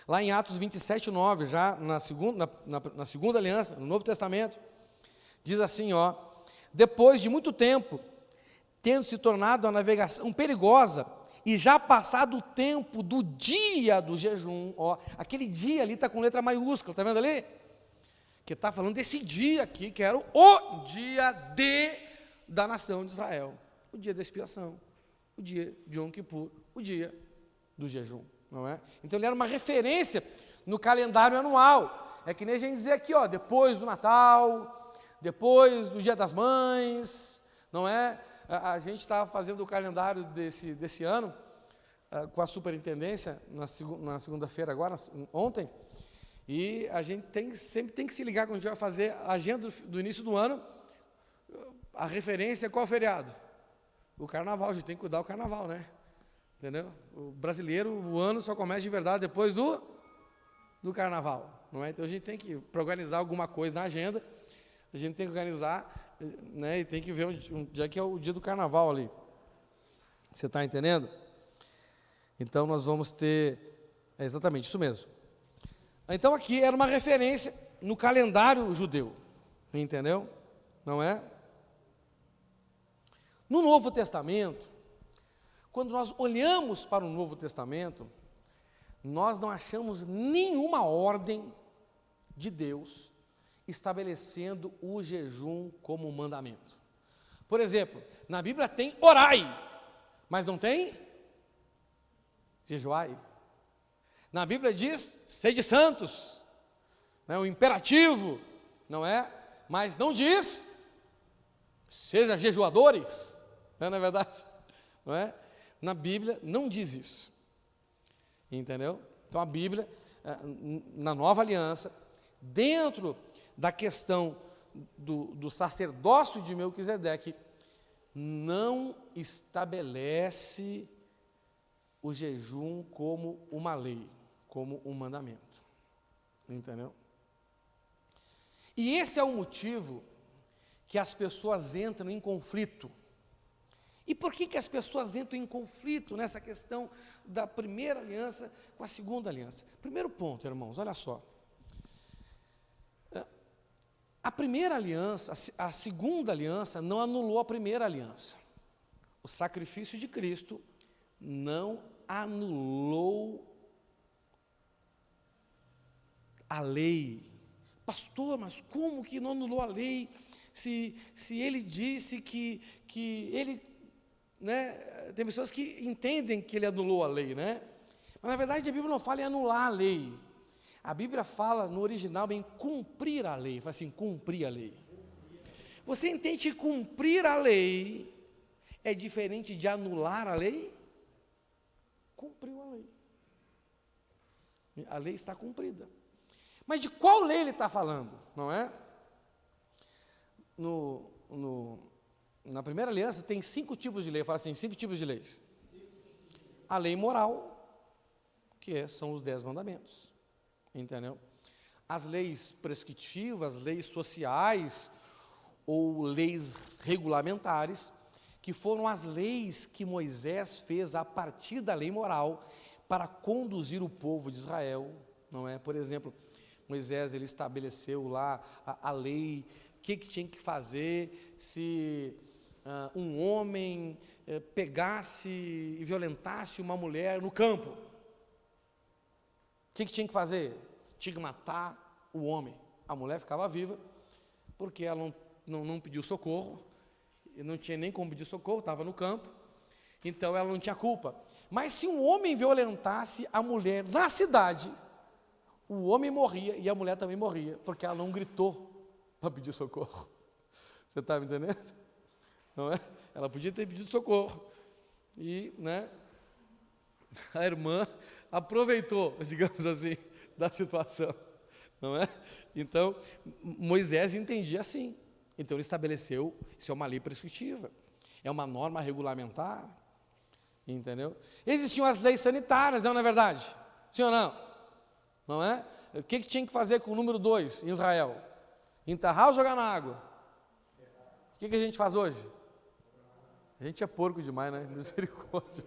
Speaker 1: lá em Atos 27, 9, já na segunda aliança, no Novo Testamento, diz assim, depois de muito tempo, tendo se tornado a navegação perigosa, e já passado o tempo do dia do jejum, aquele dia ali está com letra maiúscula, está vendo ali? Que está falando desse dia aqui, que era o dia da nação de Israel, o dia da expiação, o dia de Yom Kippur, o dia do jejum, não é? Então ele era uma referência no calendário anual, é que nem a gente dizer aqui, depois do Natal, depois do Dia das Mães, não é? A gente estava fazendo o calendário desse ano, com a superintendência, na segunda-feira agora, ontem, e a gente sempre tem que se ligar quando a gente vai fazer a agenda do início do ano, a referência é qual feriado? O Carnaval, a gente tem que cuidar do Carnaval, né? Entendeu? O brasileiro, o ano só começa de verdade depois do Carnaval, não é? Então a gente tem que organizar alguma coisa na agenda, a gente tem que organizar, né, e tem que ver um dia que é o dia do Carnaval ali. Você está entendendo? Então nós vamos ter, exatamente isso mesmo. Então aqui era uma referência no calendário judeu, entendeu? Não é? No Novo Testamento, quando nós olhamos para o Novo Testamento, nós não achamos nenhuma ordem de Deus estabelecendo o jejum como mandamento. Por exemplo, na Bíblia tem orai, mas não tem jejuai. Na Bíblia diz sede santos, né, o imperativo, não é? Mas não diz seja jejuadores, não é verdade? Não é? Na Bíblia não diz isso, entendeu? Então a Bíblia, na Nova Aliança, dentro da questão do sacerdócio de Melquisedeque, não estabelece o jejum como uma lei, como um mandamento, entendeu? E esse é o motivo que as pessoas entram em conflito. E por que as pessoas entram em conflito nessa questão da primeira aliança com a segunda aliança? Primeiro ponto, irmãos, olha só. A primeira aliança, a segunda aliança não anulou a primeira aliança. O sacrifício de Cristo não anulou a lei. Pastor, mas como que não anulou a lei? Se ele disse que ele, né, tem pessoas que entendem que ele anulou a lei, né? Mas na verdade a Bíblia não fala em anular a lei. A Bíblia fala no original em cumprir a lei, fala assim, cumprir a lei. Você entende que cumprir a lei é diferente de anular a lei? Cumpriu a lei. A lei está cumprida. Mas de qual lei ele está falando, não é? Na primeira aliança tem 5 tipos de lei, fala assim, 5 tipos de leis. A lei moral, que são os 10 mandamentos. Entendeu? As leis prescritivas, leis sociais ou leis regulamentares, que foram as leis que Moisés fez a partir da lei moral para conduzir o povo de Israel, não é? Por exemplo, Moisés ele estabeleceu lá a lei, o que tinha que fazer se um homem pegasse e violentasse uma mulher no campo. O que tinha que fazer? Tinha que matar o homem. A mulher ficava viva, porque ela não pediu socorro, não tinha nem como pedir socorro, estava no campo, então ela não tinha culpa. Mas se um homem violentasse a mulher na cidade, o homem morria e a mulher também morria, porque ela não gritou para pedir socorro. Você está me entendendo? Não é? Ela podia ter pedido socorro. E, né, a irmã aproveitou, digamos assim, da situação, não é? Então, Moisés entendia assim. Então, ele estabeleceu, isso é uma lei prescritiva, é uma norma regulamentar, entendeu? Existiam as leis sanitárias, não é verdade? Sim ou não? Não é? O que tinha que fazer com o número 2 em Israel? Enterrar ou jogar na água? O que a gente faz hoje? A gente é porco demais, né? Misericórdia.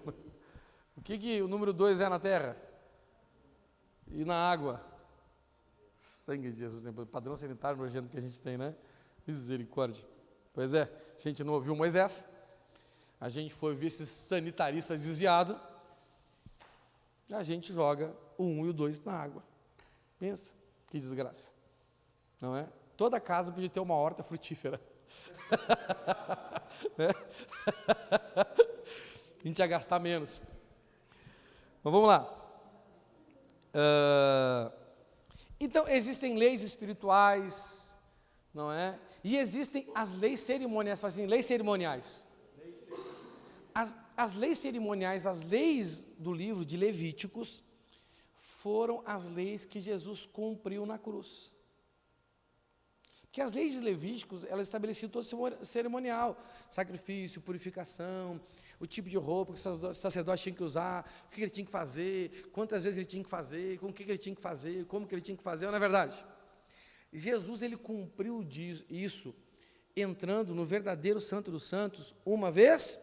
Speaker 1: O que o número 2 é na terra? e na água. Sangue de Jesus, né? Padrão sanitário nojento que a gente tem, né? Misericórdia. Pois é, a gente não ouviu Moisés, a gente foi ver esses sanitaristas desviados, a gente joga o 1 e o 2 na água. Pensa, que desgraça. Não é? Toda casa podia ter uma horta frutífera. Né? A gente ia gastar menos. Mas vamos lá. Então, existem leis espirituais, não é? E existem as leis cerimoniais. Fala assim, leis cerimoniais. As leis cerimoniais, as leis do livro de Levíticos, foram as leis que Jesus cumpriu na cruz. Porque as leis de Levíticos, elas estabeleciam todo o cerimonial, sacrifício, purificação, o tipo de roupa que o sacerdote tinha que usar, o que ele tinha que fazer, quantas vezes ele tinha que fazer, com o que ele tinha que fazer, como que ele tinha que fazer, não é verdade? Jesus, ele cumpriu isso, entrando no verdadeiro Santo dos Santos, uma vez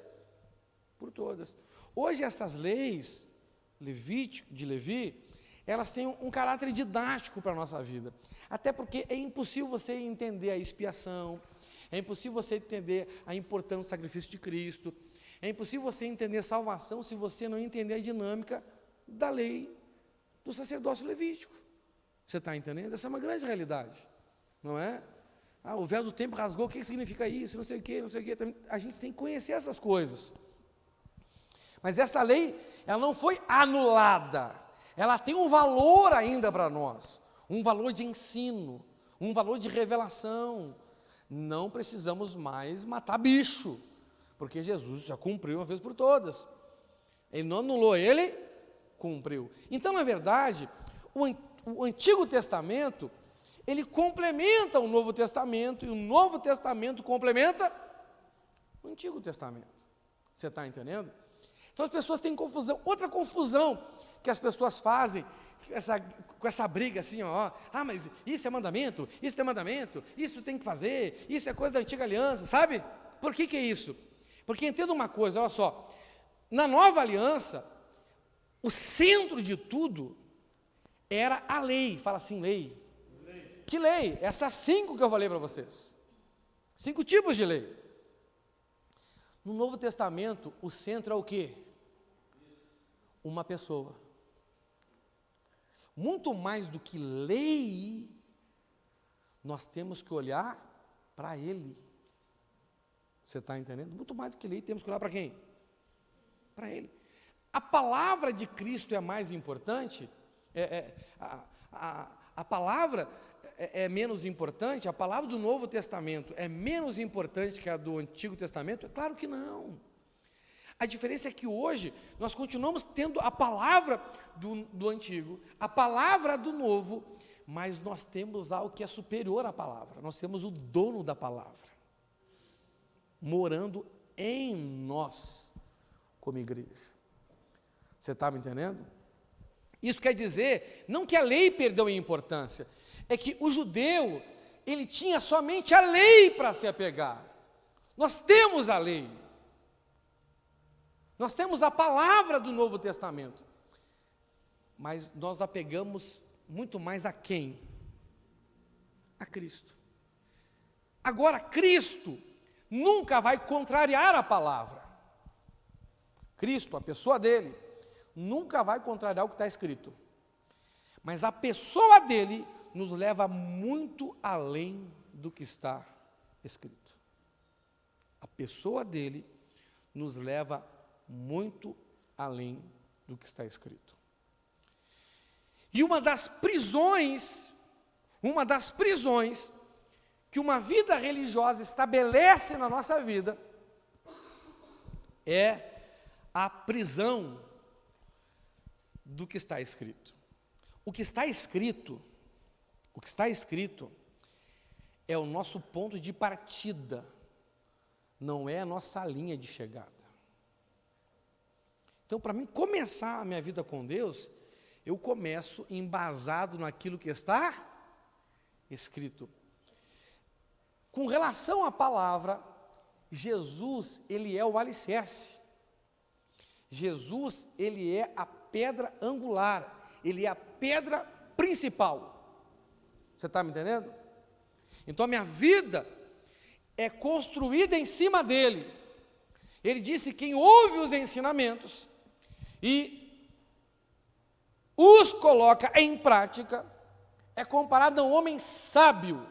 Speaker 1: por todas. Hoje essas leis de Levi, elas têm um caráter didático para a nossa vida, até porque é impossível você entender a expiação, é impossível você entender a importância do sacrifício de Cristo, é impossível você entender salvação se você não entender a dinâmica da lei do sacerdócio levítico. Você está entendendo? Essa é uma grande realidade, não é? O véu do tempo rasgou, o que significa isso? Não sei o quê. A gente tem que conhecer essas coisas. Mas essa lei, ela não foi anulada, ela tem um valor ainda para nós, um valor de ensino, um valor de revelação. Não precisamos mais matar bicho, porque Jesus já cumpriu uma vez por todas. Ele não anulou, ele cumpriu. Então, na verdade, o Antigo Testamento, ele complementa o Novo Testamento, e o Novo Testamento complementa o Antigo Testamento. Você está entendendo? Então as pessoas têm confusão. Outra confusão que as pessoas fazem com essa briga assim, mas isso é mandamento, isso é mandamento, isso tem que fazer, isso é coisa da antiga aliança, sabe? Por que é isso? Porque entenda uma coisa, olha só, na nova aliança, o centro de tudo era a lei. Fala assim, lei. Que lei? Essas 5 que eu falei para vocês. 5 tipos de lei. No Novo Testamento, o centro é o quê? Uma pessoa. Muito mais do que lei, nós temos que olhar para Ele. Você está entendendo? Muito mais do que lei, temos que olhar para quem? Para Ele. A palavra de Cristo é mais importante? A palavra é menos importante? A palavra do Novo Testamento é menos importante que a do Antigo Testamento? É claro que não. A diferença é que hoje nós continuamos tendo a palavra do Antigo, a palavra do Novo, mas nós temos algo que é superior à palavra. Nós temos o dono da palavra morando em nós como igreja. Você está me entendendo? Isso quer dizer, não que a lei perdeu em importância, é que o judeu, ele tinha somente a lei para se apegar. Nós temos a lei. Nós temos a palavra do Novo Testamento. Mas nós apegamos muito mais a quem? A Cristo. Agora, Cristo nunca vai contrariar a palavra. Cristo, a pessoa dele, nunca vai contrariar o que está escrito. Mas a pessoa dele nos leva muito além do que está escrito. A pessoa dele nos leva muito além do que está escrito. E uma das prisões que uma vida religiosa estabelece na nossa vida é a prisão do que está escrito. O que está escrito é o nosso ponto de partida, não é a nossa linha de chegada. Então, para mim começar a minha vida com Deus, eu começo embasado naquilo que está escrito. Com relação à palavra, Jesus, ele é o alicerce. Jesus, ele é a pedra angular. ele é a pedra principal. Você está me entendendo? Então a minha vida é construída em cima dele. Ele disse: quem ouve os ensinamentos e os coloca em prática é comparado a um homem sábio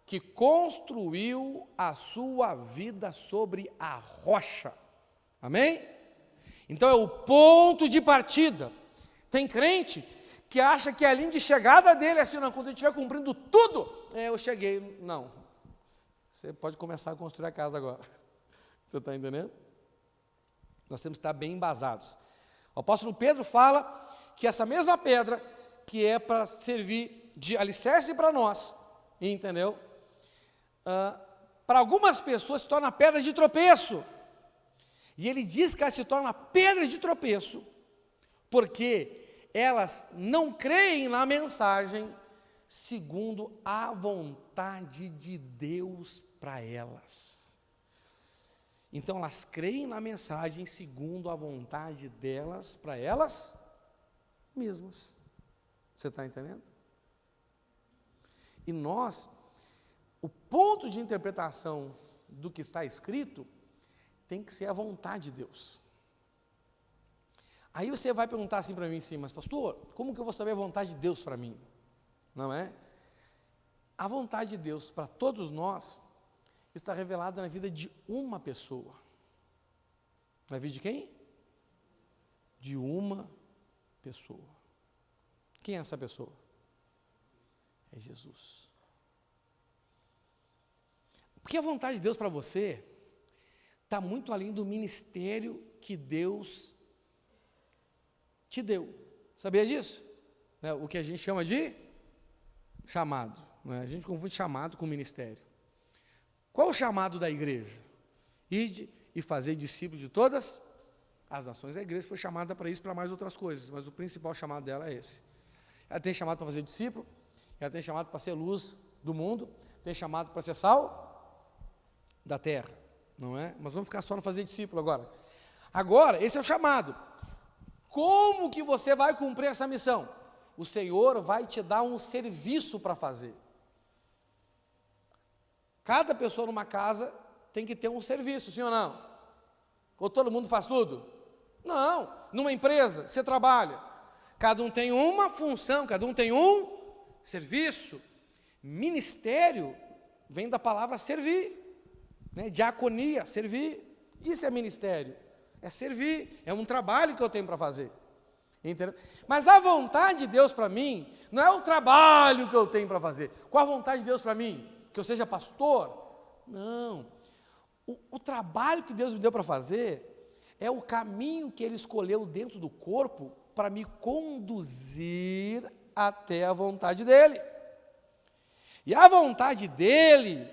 Speaker 1: que construiu a sua vida sobre a rocha. Amém? Então é o ponto de partida. Tem crente que acha que a linha de chegada dele é assim: não, quando ele estiver cumprindo tudo, eu cheguei. Não. Você pode começar a construir a casa agora. Você está entendendo? Nós temos que estar bem embasados. O apóstolo Pedro fala que essa mesma pedra, que é para servir de alicerce para nós, entendeu? Para algumas pessoas se torna pedra de tropeço. E ele diz que ela se torna pedra de tropeço, porque elas não creem na mensagem segundo a vontade de Deus para elas. Então elas creem na mensagem segundo a vontade delas para elas mesmas. Você está entendendo? E nós, o ponto de interpretação do que está escrito tem que ser a vontade de Deus. Aí você vai perguntar assim para mim, sim, mas pastor, como que eu vou saber a vontade de Deus para mim? Não é? A vontade de Deus para todos nós está revelada na vida de uma pessoa. Na vida de quem? De uma pessoa. Quem é essa pessoa? É Jesus. Porque a vontade de Deus para você está muito além do ministério que Deus te deu. Sabia disso? O que a gente chama de chamado. A gente confunde chamado com ministério. Qual o chamado da igreja? Ide e fazer discípulos de todas as nações. A igreja foi chamada para isso, para mais outras coisas, mas o principal chamado dela é esse. Ela tem chamado para fazer discípulo, ela tem chamado para ser luz do mundo, tem chamado para ser sal da terra, não é? Mas vamos ficar só no fazer discípulo agora. Agora, esse é o chamado. Como que você vai cumprir essa missão? O Senhor vai te dar um serviço para fazer. Cada pessoa numa casa tem que ter um serviço, sim ou não? Ou todo mundo faz tudo? Não. Numa empresa, você trabalha. Cada um tem uma função, cada um tem um serviço. Ministério vem da palavra servir, né? Diaconia, servir. Isso é ministério. É servir, é um trabalho que eu tenho para fazer. Entendeu? Mas a vontade de Deus para mim não é o trabalho que eu tenho para fazer. Qual a vontade de Deus para mim? Que eu seja pastor? Não. O trabalho que Deus me deu para fazer é o caminho que Ele escolheu dentro do corpo para me conduzir até a vontade dEle. E a vontade dEle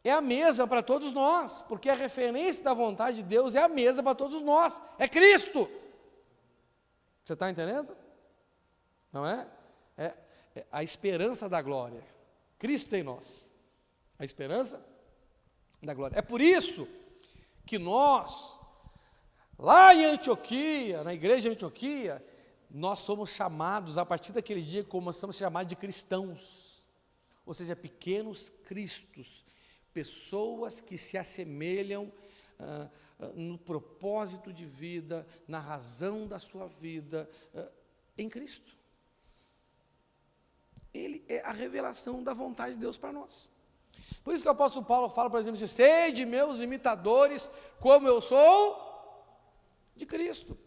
Speaker 1: é a mesma para todos nós, porque a referência da vontade de Deus é a mesma para todos nós, é Cristo. Você está entendendo? Não é? É a esperança da glória. Cristo em nós. A esperança da glória. É por isso que nós, lá em Antioquia, na igreja de Antioquia, nós somos chamados, a partir daquele dia, como nós somos chamados de cristãos. Ou seja, pequenos cristos. Pessoas que se assemelham no propósito de vida, na razão da sua vida, em Cristo. Ele é a revelação da vontade de Deus para nós. Por isso que o apóstolo Paulo fala, por exemplo, assim: sede meus imitadores, como eu sou de Cristo.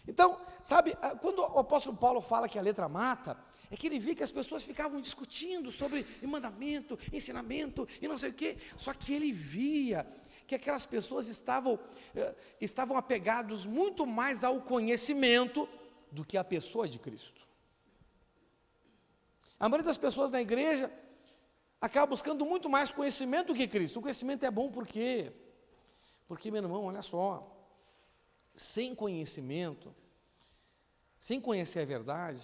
Speaker 1: Então, sabe, quando o apóstolo Paulo fala que a letra mata, é que ele via que as pessoas ficavam discutindo sobre mandamento, ensinamento e não sei o quê, só que ele via que aquelas pessoas estavam apegados muito mais ao conhecimento do que à pessoa de Cristo. A maioria das pessoas na igreja acaba buscando muito mais conhecimento do que Cristo. O conhecimento é bom por quê? Porque, meu irmão, olha só, sem conhecimento, sem conhecer a verdade,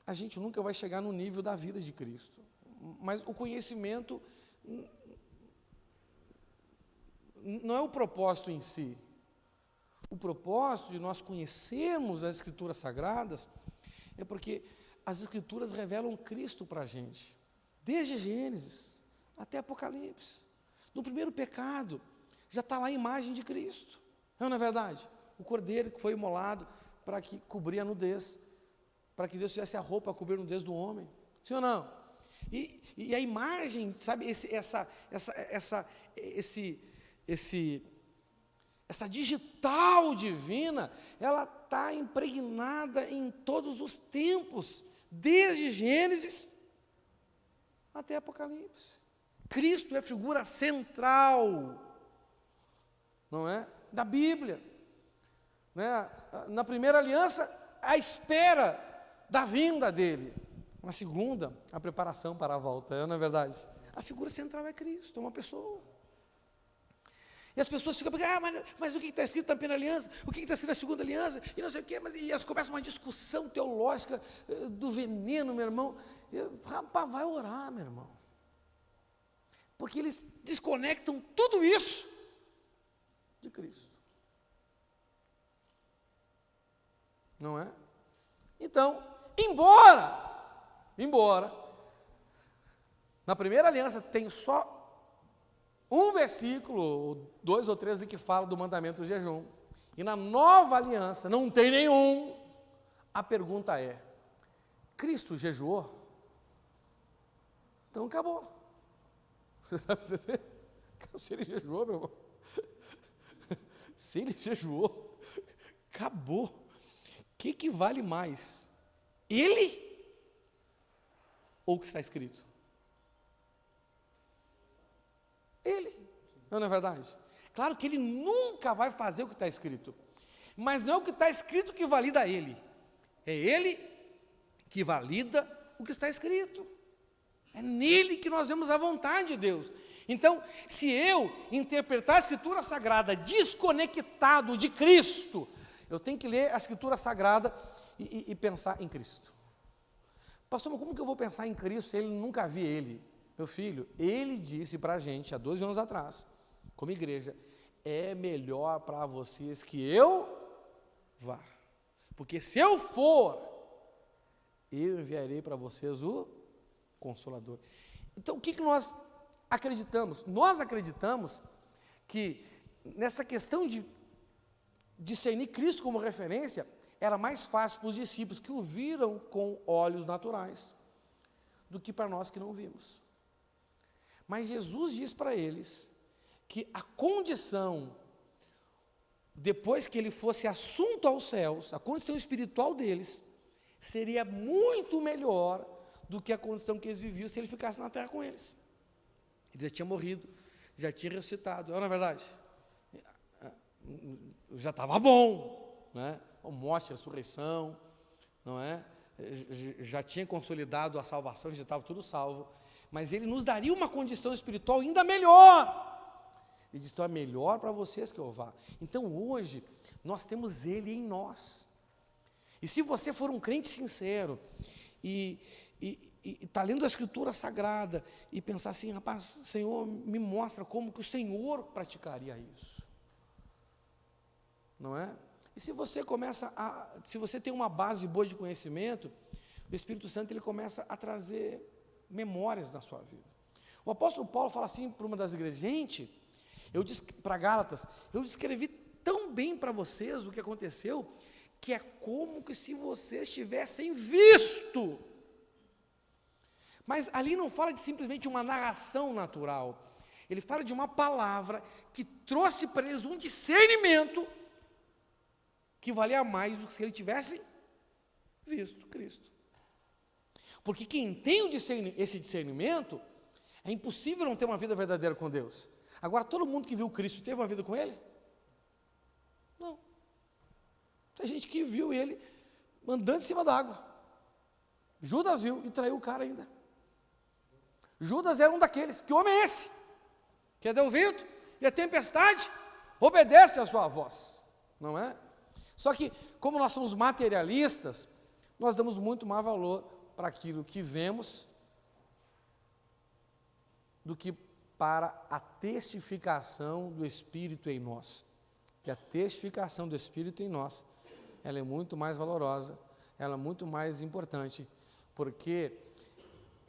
Speaker 1: a gente nunca vai chegar no nível da vida de Cristo. Mas o conhecimento não é o propósito em si. O propósito de nós conhecermos as Escrituras Sagradas É porque as Escrituras revelam Cristo para a gente, desde Gênesis até Apocalipse. No primeiro pecado, já está lá a imagem de Cristo, não é verdade? O cordeiro que foi imolado para que cobrir a nudez, para que Deus tivesse a roupa a cobrir a nudez do homem, sim ou não? E a imagem, sabe, essa digital divina, ela está impregnada em todos os tempos, desde Gênesis até Apocalipse. Cristo é a figura central, não é? Da Bíblia, né? Na primeira aliança, a espera da vinda dele. Na segunda, a preparação para a volta, não é verdade? A figura central é Cristo, é uma pessoa. E as pessoas ficam perguntando, mas o que está escrito na primeira aliança? O que está escrito na segunda aliança? E não sei o quê, e elas começam uma discussão teológica do veneno, meu irmão. Rapaz, vai orar, meu irmão. Porque eles desconectam tudo isso de Cristo. Não é? Então, embora, na primeira aliança tem só um versículo, 2 ou 3 que fala do mandamento do jejum, e na nova aliança não tem nenhum. A pergunta é: Cristo jejuou? Então acabou. Você sabe entender? Se ele jejuou, meu irmão, se ele jejuou, acabou. O que vale mais? Ele ou o que está escrito? Ele, não é verdade? Claro que ele nunca vai fazer o que está escrito, mas não é o que está escrito que valida ele, é ele que valida o que está escrito, é nele que nós vemos a vontade de Deus. Então, se eu interpretar a Escritura Sagrada desconectado de Cristo, eu tenho que ler a Escritura Sagrada e pensar em Cristo. Pastor, mas como que eu vou pensar em Cristo se ele nunca vi ele? Meu filho, ele disse para a gente, há 12 anos atrás, como igreja, é melhor para vocês que eu vá. Porque se eu for, eu enviarei para vocês o Consolador. Então, o que nós acreditamos? Nós acreditamos que nessa questão de discernir Cristo como referência, era mais fácil para os discípulos que o viram com olhos naturais, do que para nós que não vimos. Mas Jesus diz para eles que a condição, depois que ele fosse assunto aos céus, a condição espiritual deles, seria muito melhor do que a condição que eles viviam se ele ficasse na terra com eles. Ele já tinha morrido, já tinha ressuscitado, não é verdade? Já estava bom, né? A morte, a ressurreição, não é? Já tinha consolidado a salvação, já estava tudo salvo, mas ele nos daria uma condição espiritual ainda melhor. Ele diz, então é melhor para vocês que eu vá. Então hoje, nós temos ele em nós. E se você for um crente sincero, e está lendo a Escritura Sagrada, e pensar assim, rapaz, Senhor, me mostra como que o Senhor praticaria isso. Não é? E se você se você tem uma base boa de conhecimento, o Espírito Santo ele começa a trazer memórias na sua vida. O apóstolo Paulo fala assim para uma das igrejas, gente, para Gálatas, eu descrevi tão bem para vocês o que aconteceu, que é como que se vocês tivessem visto. Mas ali não fala de simplesmente uma narração natural, ele fala de uma palavra que trouxe para eles um discernimento que valia mais do que se ele tivesse visto Cristo. Porque quem tem esse discernimento, é impossível não ter uma vida verdadeira com Deus. Agora, todo mundo que viu Cristo teve uma vida com Ele? Não. Tem gente que viu Ele andando em cima d'água. Judas viu e traiu o cara ainda. Judas era um daqueles. Que homem é esse? Que é o vento e a tempestade obedece à sua voz. Não é? Só que, como nós somos materialistas, nós damos muito mais valor para aquilo que vemos do que para a testificação do Espírito em nós. E a testificação do Espírito em nós, ela é muito mais valorosa, ela é muito mais importante, porque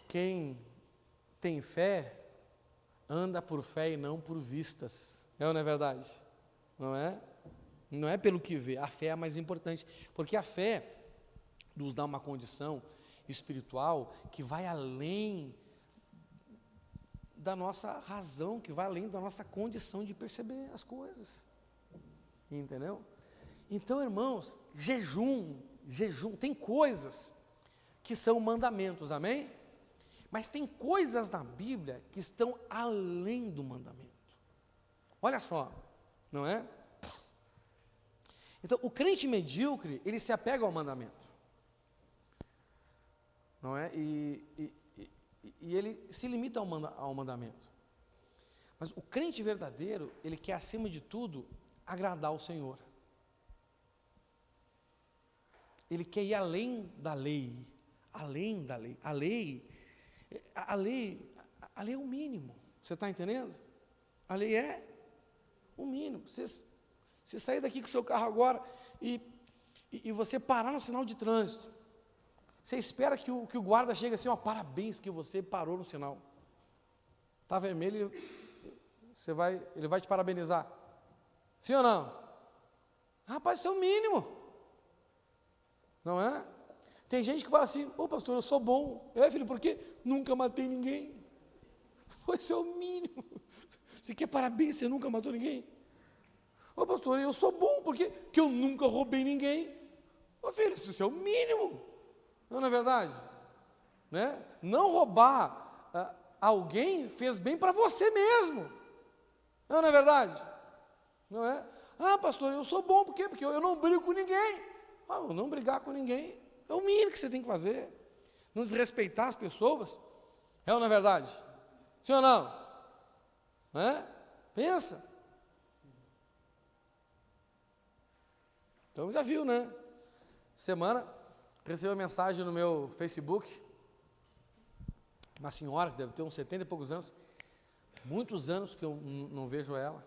Speaker 1: quem tem fé anda por fé e não por vistas. É ou não é verdade? Não é? Não é pelo que vê, a fé é a mais importante, porque a fé nos dá uma condição espiritual que vai além da nossa razão, que vai além da nossa condição de perceber as coisas. Entendeu? Então, irmãos, jejum, tem coisas que são mandamentos, amém? Mas tem coisas na Bíblia que estão além do mandamento. Olha só, não é? Então, o crente medíocre, ele se apega ao mandamento. Não é? E ele se limita ao mandamento. Mas o crente verdadeiro, ele quer, acima de tudo, agradar ao Senhor. Ele quer ir além da lei. Além da lei. A lei é o mínimo. Você está entendendo? A lei é o mínimo. Você sair daqui com o seu carro agora e você parar no sinal de trânsito. Você espera que o guarda chegue assim, ó, parabéns que você parou no sinal. Está vermelho, ele vai te parabenizar. Sim ou não? Rapaz, isso é o mínimo. Não é? Tem gente que fala assim, ô pastor, eu sou bom. Filho, por quê? Nunca matei ninguém. Isso é o mínimo. Você quer parabéns, você nunca matou ninguém? Ô pastor, eu sou bom, porque eu nunca roubei ninguém. Ô filho, isso é o mínimo. Não é verdade? Né? Não roubar alguém fez bem para você mesmo. Não é verdade? Não é? Pastor, eu sou bom, por quê? Porque eu não brigo com ninguém. Eu não brigar com ninguém é o mínimo que você tem que fazer. Não desrespeitar as pessoas. É ou não é verdade? Sim ou não? Pensa. Então já viu, né? Semana, recebi uma mensagem no meu Facebook, uma senhora que deve ter uns 70 e poucos anos, muitos anos que eu não vejo ela,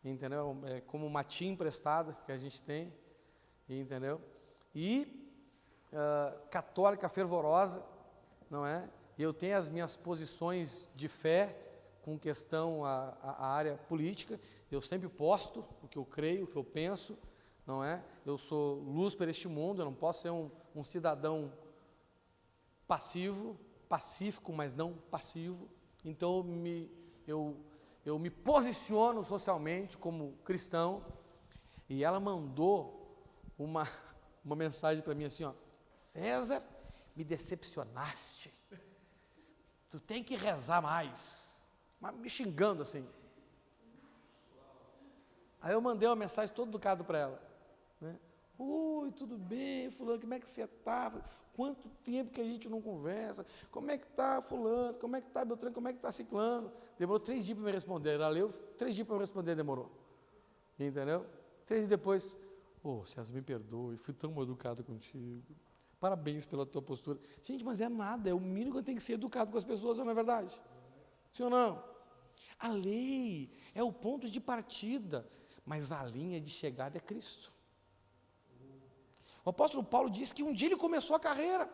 Speaker 1: entendeu? É como uma tia emprestada que a gente tem, entendeu? E católica fervorosa, não é? E eu tenho as minhas posições de fé com questão à área política, eu sempre posto o que eu creio, o que eu penso, não é? Eu sou luz para este mundo, eu não posso ser um cidadão pacífico, mas não passivo. Então eu me posiciono socialmente como cristão. E ela mandou uma mensagem para mim assim, ó, César, me decepcionaste. Tu tem que rezar mais. Mas me xingando assim. Aí eu mandei uma mensagem todo educado para ela. Né? Oi, tudo bem, fulano, como é que você está? Quanto tempo que a gente não conversa? Como é que está fulano? Como é que está Beltrano? Como é que está ciclano? Demorou 3 dias para me responder. Ela leu, 3 dias para me responder demorou. Entendeu? 3 dias depois, César, me perdoe, fui tão mal educado contigo. Parabéns pela tua postura. Gente, mas é nada, é o mínimo que eu tenho que ser educado com as pessoas, não é verdade? Sim ou não? A lei é o ponto de partida, mas a linha de chegada é Cristo. O apóstolo Paulo disse que um dia ele começou a carreira,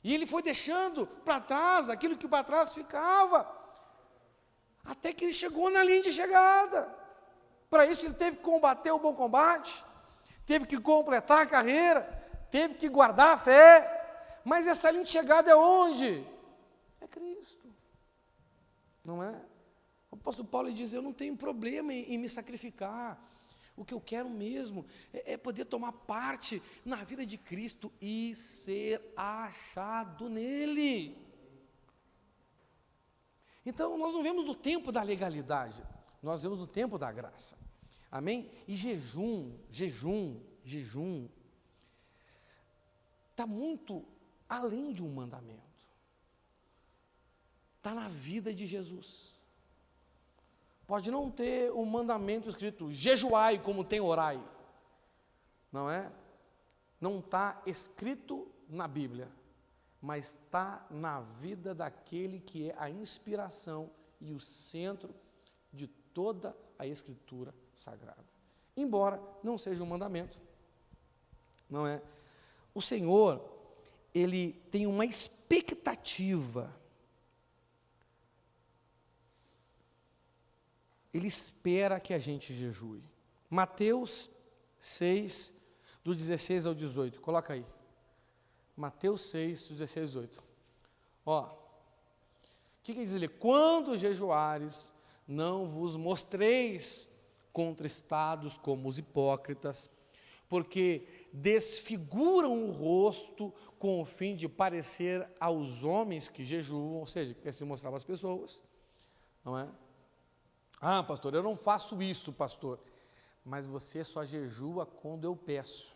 Speaker 1: e ele foi deixando para trás aquilo que para trás ficava, até que ele chegou na linha de chegada. Para isso ele teve que combater o bom combate, teve que completar a carreira, teve que guardar a fé, mas essa linha de chegada é onde? É Cristo, não é? O apóstolo Paulo diz, eu não tenho problema em me sacrificar, o que eu quero mesmo é poder tomar parte na vida de Cristo e ser achado nele. Então, nós não vemos no tempo da legalidade, nós vemos no tempo da graça. Amém? E jejum, está muito além de um mandamento. Está na vida de Jesus. Pode não ter um mandamento escrito, jejuai como tem orai. Não é? Não está escrito na Bíblia, mas está na vida daquele que é a inspiração e o centro de toda a Escritura Sagrada. Embora não seja um mandamento, não é? O Senhor, Ele tem uma expectativa. Ele espera que a gente jejue. Mateus 6, do 16 ao 18. Coloca aí. Mateus 6, 16 ao 18. Ó. O que diz ali? Quando jejuares, não vos mostreis contristados como os hipócritas, porque desfiguram o rosto com o fim de parecer aos homens que jejuam, ou seja, quer se mostrar para as pessoas, não é? Ah, pastor, eu não faço isso, pastor. Mas você só jejua quando eu peço.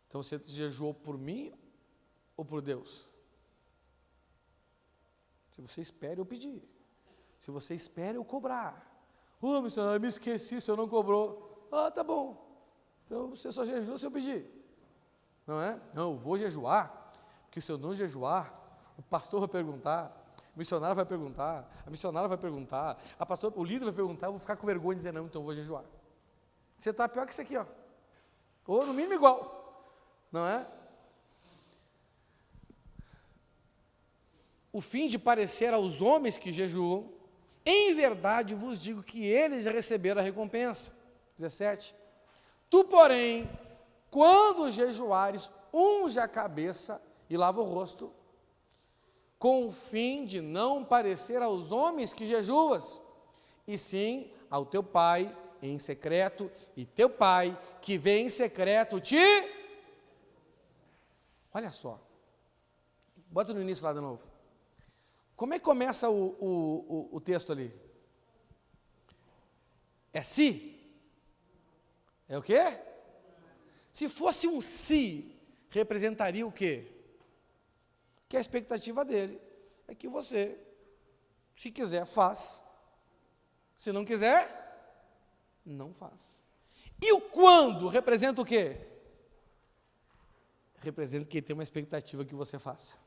Speaker 1: Então você jejuou por mim ou por Deus? Se você espera, eu pedir. Se você espera, eu cobrar. Missionário, eu me esqueci, o senhor não cobrou. Ah, tá bom. Então você só jejua se eu pedir. Não é? Não, eu vou jejuar, porque se eu não jejuar, o pastor vai perguntar, o missionário vai perguntar, a missionária vai perguntar, o líder vai perguntar, eu vou ficar com vergonha de dizer não, então eu vou jejuar. Você está pior que isso aqui, ó. Ou no mínimo igual. Não é? O fim de parecer aos homens que jejuam, em verdade vos digo que eles já receberam a recompensa. 17. Tu, porém, quando jejuares, unge a cabeça e lava o rosto, com o fim de não parecer aos homens que jejuas, e sim ao teu pai em secreto, e teu pai que vê em secreto te... Olha só, bota no início lá de novo. Como é que começa o texto ali? É se? É o quê? Se fosse um se, representaria o quê? Que a expectativa dele é que você, se quiser, faz. Se não quiser, não faz. E o quando representa o quê? Representa que ele tem uma expectativa que você faça.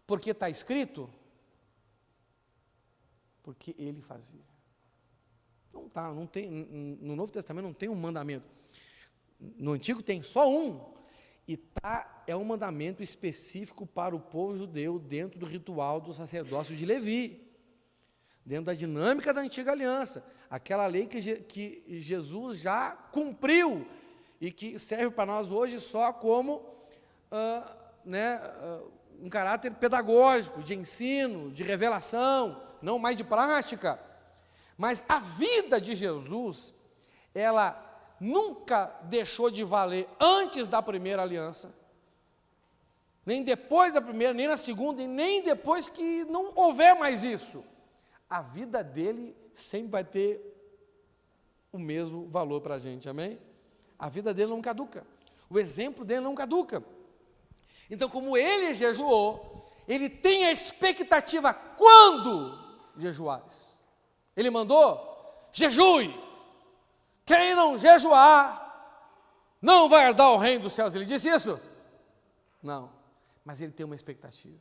Speaker 1: Porque está escrito? Porque ele fazia. Não tem, no Novo Testamento não tem um mandamento. No Antigo tem só um. E é um mandamento específico para o povo judeu dentro do ritual do sacerdócio de Levi. Dentro da dinâmica da antiga aliança. Aquela lei que Jesus já cumpriu e que serve para nós hoje só como um caráter pedagógico, de ensino, de revelação, não mais de prática. Mas a vida de Jesus, ela nunca deixou de valer antes da primeira aliança, nem depois da primeira, nem na segunda, e nem depois que não houver mais isso. A vida dele sempre vai ter o mesmo valor para a gente, amém? A vida dele não caduca, o exemplo dele não caduca. Então, como ele jejuou, ele tem a expectativa quando jejuares. Ele mandou, jejue. Quem não jejuar, não vai herdar o reino dos céus. Ele disse isso? Não, mas ele tem uma expectativa.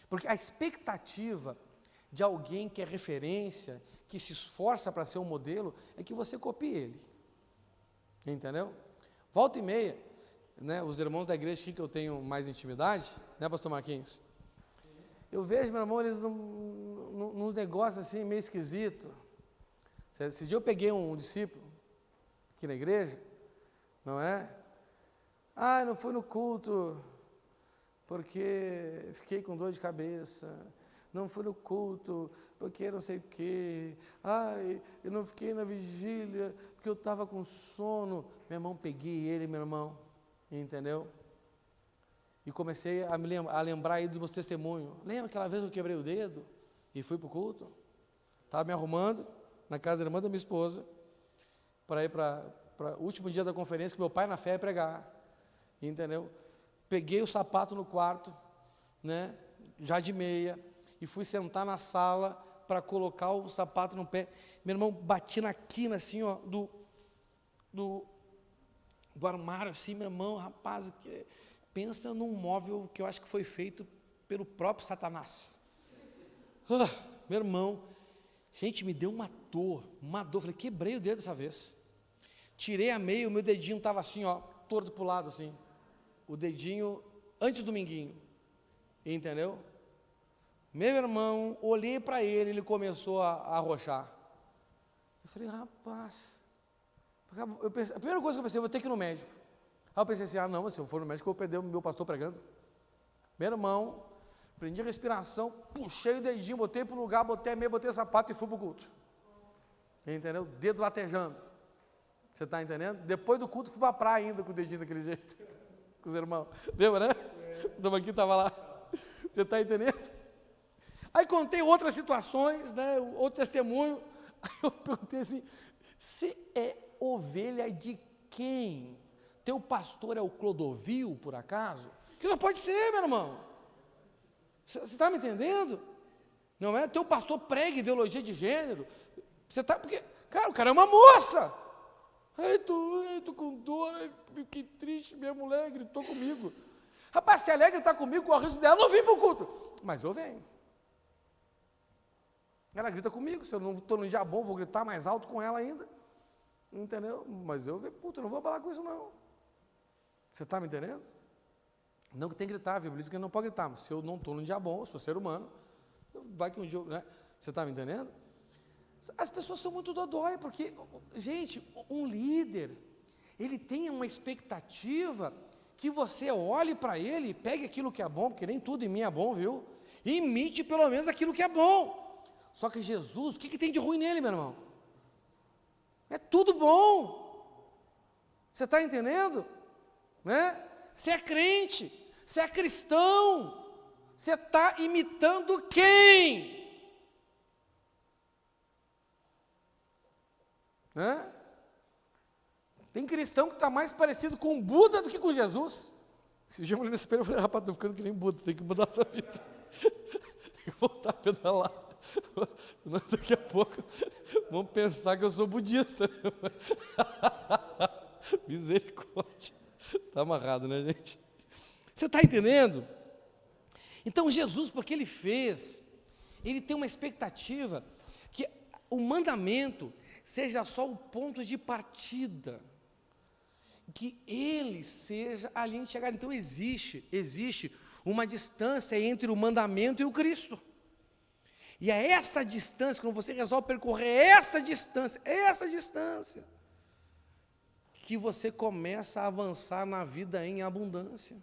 Speaker 1: Porque a expectativa de alguém que é referência, que se esforça para ser um modelo, é que você copie ele. Entendeu? Volta e meia, os irmãos da igreja aqui que eu tenho mais intimidade, pastor Marquinhos? Eu vejo, meu irmão, eles nos negócios assim, meio esquisito. Esse dia eu peguei um discípulo aqui na igreja, não é? Não fui no culto porque fiquei com dor de cabeça. Não fui no culto porque não sei o quê. Eu não fiquei na vigília porque eu estava com sono. Meu irmão, peguei ele, meu irmão, entendeu? E comecei a lembrar aí dos meus testemunhos. Lembra aquela vez que eu quebrei o dedo e fui para o culto? Estava me arrumando na casa da irmã da minha esposa para ir para o último dia da conferência que meu pai na fé ia pregar. Entendeu? Peguei o sapato no quarto, já de meia, e fui sentar na sala para colocar o sapato no pé. Meu irmão, bati na quina assim, ó, do armário, assim, meu irmão, rapaz, pensa num móvel que eu acho que foi feito pelo próprio Satanás. Meu irmão, gente, me deu uma dor, falei, quebrei o dedo dessa vez. Tirei a meia, o meu dedinho estava assim, ó, torto para o lado assim, o dedinho antes do minguinho, entendeu? Meu irmão, olhei para ele, ele começou a arrochar. Eu falei, rapaz, a primeira coisa que eu pensei, eu vou ter que ir no médico. Aí eu pensei assim, não, mas se eu for no médico, eu vou perder o meu pastor pregando. Meu irmão, prendi a respiração, puxei o dedinho, botei para o lugar, botei a meia, botei o sapato e fui para o culto. Entendeu? Dedo latejando. Você está entendendo? Depois do culto, fui para a praia ainda com o dedinho daquele jeito. Com os irmãos. Lembra, né? O Damanquinho estava lá. Você está entendendo? Aí contei outras situações, né? Outro testemunho. Aí eu perguntei assim, você é ovelha de quem? Teu pastor é o Clodovil, por acaso? Que não pode ser, meu irmão. Você está me entendendo? Não é? Teu pastor prega ideologia de gênero. Você está, porque, cara, o cara é uma moça. Ai, tô com dor, ai, fiquei triste, minha mulher gritou comigo. Rapaz, se a alegre está comigo, corre o risco dela, não vim para o culto. Mas eu venho. Ela grita comigo, se eu não estou no dia bom, vou gritar mais alto com ela ainda. Entendeu? Mas eu venho, puta, eu não vou falar com isso não. Você está me entendendo? Não que tem que gritar, a Bíblia diz que não pode gritar, mas se eu não estou no dia bom, eu sou ser humano, vai que um dia, né? Você está me entendendo? As pessoas são muito dodói, porque, gente, um líder, ele tem uma expectativa que você olhe para ele, pegue aquilo que é bom, porque nem tudo em mim é bom, viu? E imite pelo menos aquilo que é bom. Só que Jesus, o que tem de ruim nele, meu irmão? É tudo bom. Você está entendendo? Né? Você é crente, você é cristão, você está imitando quem? Né? Tem cristão que está mais parecido com Buda do que com Jesus. Esse dia eu olhei nesse espelho e falei, rapaz, estou ficando que nem Buda, tem que mudar essa vida. Tem que voltar a pedalar. Daqui a pouco vão pensar que eu sou budista. Misericórdia. Está amarrado, né, gente? Você está entendendo? Então Jesus, porque ele fez, ele tem uma expectativa que o mandamento seja só o ponto de partida, que ele seja a linha de chegada. Então existe uma distância entre o mandamento e o Cristo. E é essa distância, quando você resolve percorrer essa distância, que você começa a avançar na vida em abundância.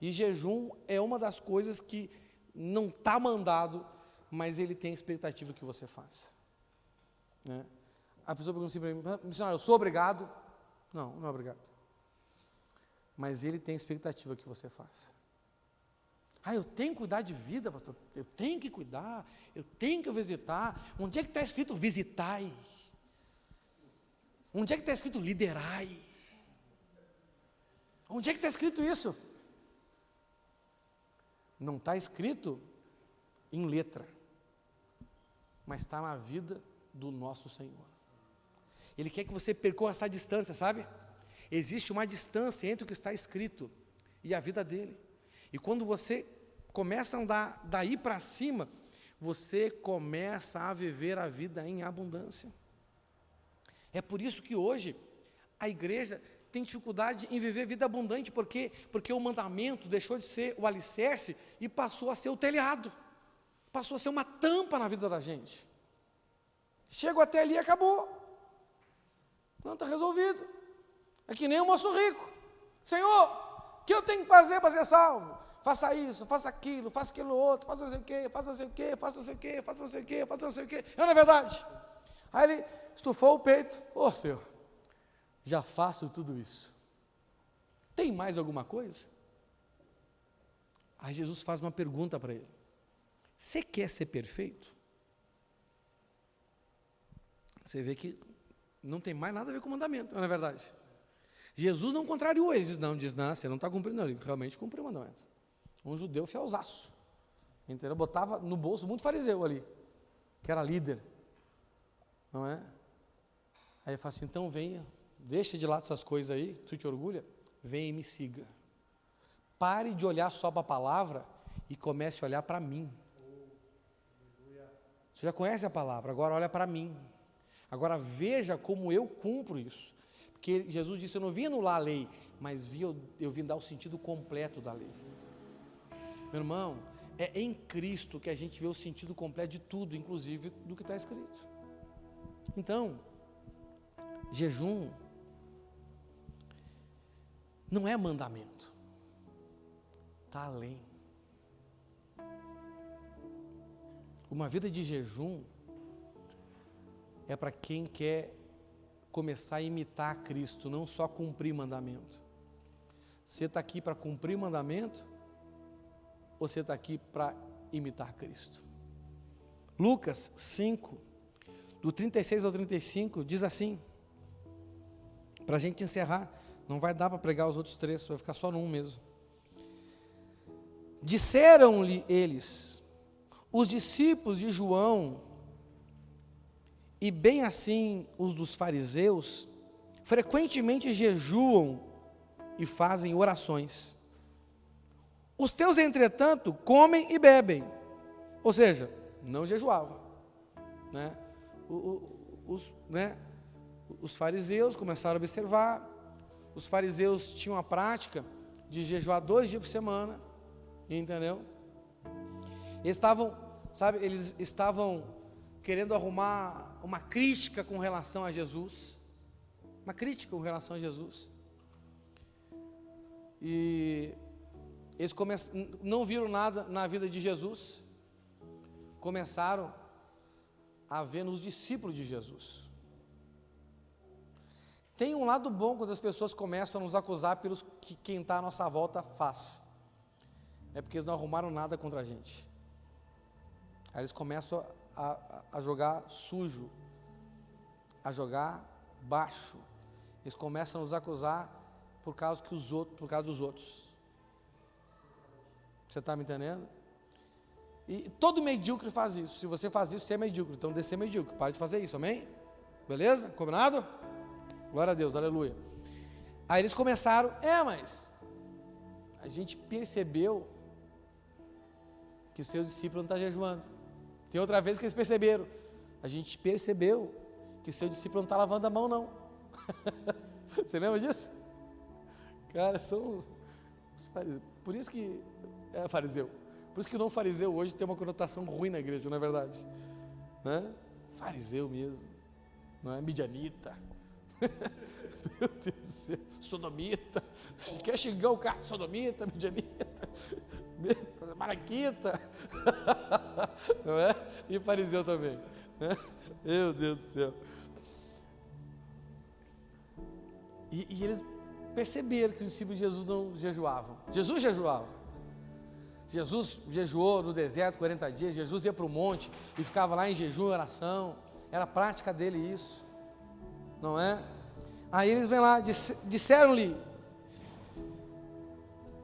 Speaker 1: E jejum é uma das coisas que não está mandado, mas ele tem a expectativa que você faça. Né? A pessoa pergunta assim para mim, missionário, eu sou obrigado? Não, não é obrigado. Mas ele tem a expectativa que você faça. Ah, eu tenho que cuidar de vida, pastor, eu tenho que cuidar, eu tenho que visitar. Onde é que está escrito visitai? Onde é que está escrito liderai? Onde é que está escrito isso? Não está escrito em letra, mas está na vida do nosso Senhor. Ele quer que você percorra essa distância, sabe? Existe uma distância entre o que está escrito e a vida dele. E quando você começa a andar daí para cima, você começa a viver a vida em abundância. É por isso que hoje a igreja tem dificuldade em viver vida abundante, porque o mandamento deixou de ser o alicerce e passou a ser o telhado, passou a ser uma tampa na vida da gente. Chego até ali e acabou. Não, está resolvido. É que nem o moço rico. Senhor, o que eu tenho que fazer para ser salvo? Faça isso, faça aquilo outro, faça não sei o quê, faça não sei o quê, faça não sei o quê, faça não sei o quê, faça não sei o quê. Não é verdade? Aí ele estufou o peito. Ô, Senhor, já faço tudo isso. Tem mais alguma coisa? Aí Jesus faz uma pergunta para ele. Você quer ser perfeito? Você vê que não tem mais nada a ver com o mandamento, não é verdade? Jesus não contrariou ele, diz, não, você não está cumprindo, não, ele realmente cumpriu o mandamento. Um judeu fielzaço, entendeu? Botava no bolso muito fariseu ali, que era líder, não é? Aí ele fala assim, então venha, deixa de lado essas coisas aí, tu te orgulha, venha e me siga. Pare de olhar só para a palavra e comece a olhar para mim. Você já conhece a palavra, agora olha para mim. Agora veja como eu cumpro isso. Porque Jesus disse, eu não vim anular a lei, mas eu vim dar o sentido completo da lei. Meu irmão, é em Cristo que a gente vê o sentido completo de tudo, inclusive do que está escrito. Então, jejum não é mandamento, está além. Uma vida de jejum é para quem quer começar a imitar Cristo, não só cumprir mandamento. Você está aqui para cumprir mandamento ou você está aqui para imitar Cristo? Lucas 5, do 36 ao 35, diz assim, para a gente encerrar, não vai dar para pregar os outros 3, vai ficar só num mesmo. Disseram-lhe eles, os discípulos de João, e bem assim os dos fariseus, frequentemente jejuam e fazem orações. Os teus, entretanto, comem e bebem. Ou seja, não jejuavam. Os fariseus começaram a observar. Os fariseus tinham a prática de jejuar 2 dias por semana. Entendeu? Eles estavam querendo arrumar uma crítica com relação a Jesus. Uma crítica com relação a Jesus. E eles não viram nada na vida de Jesus. Começaram a ver nos discípulos de Jesus. Tem um lado bom quando as pessoas começam a nos acusar pelos que quem está à nossa volta faz. É porque eles não arrumaram nada contra a gente. Aí eles começam a jogar sujo, a jogar baixo. Eles começam a nos acusar por causa dos outros. Você está me entendendo? E todo medíocre faz isso. Se você faz isso, você é medíocre. Então, descer medíocre. Para de fazer isso, amém? Beleza? Combinado? Glória a Deus, aleluia. Aí eles começaram, mas a gente percebeu que o seu discípulo não está jejuando. Tem outra vez que eles perceberam. A gente percebeu que o seu discípulo não está lavando a mão, não. Você lembra disso? Cara, são os fariseus. Por isso que é fariseu. Por isso que o não fariseu hoje tem uma conotação ruim na igreja, não é verdade? Fariseu mesmo. Não é? Midianita. Meu Deus do céu. Sodomita. Quer xingar o cara? Sodomita, midianita. Maraquita. Não é? E fariseu também. Né? Meu Deus do céu. E eles perceberam que os discípulos de Jesus não jejuavam. Jesus jejuava. Jesus jejuou no deserto 40 dias. Jesus ia para o monte e ficava lá em jejum e oração. Era prática dele isso. Não é? Aí eles vêm lá, disseram-lhe,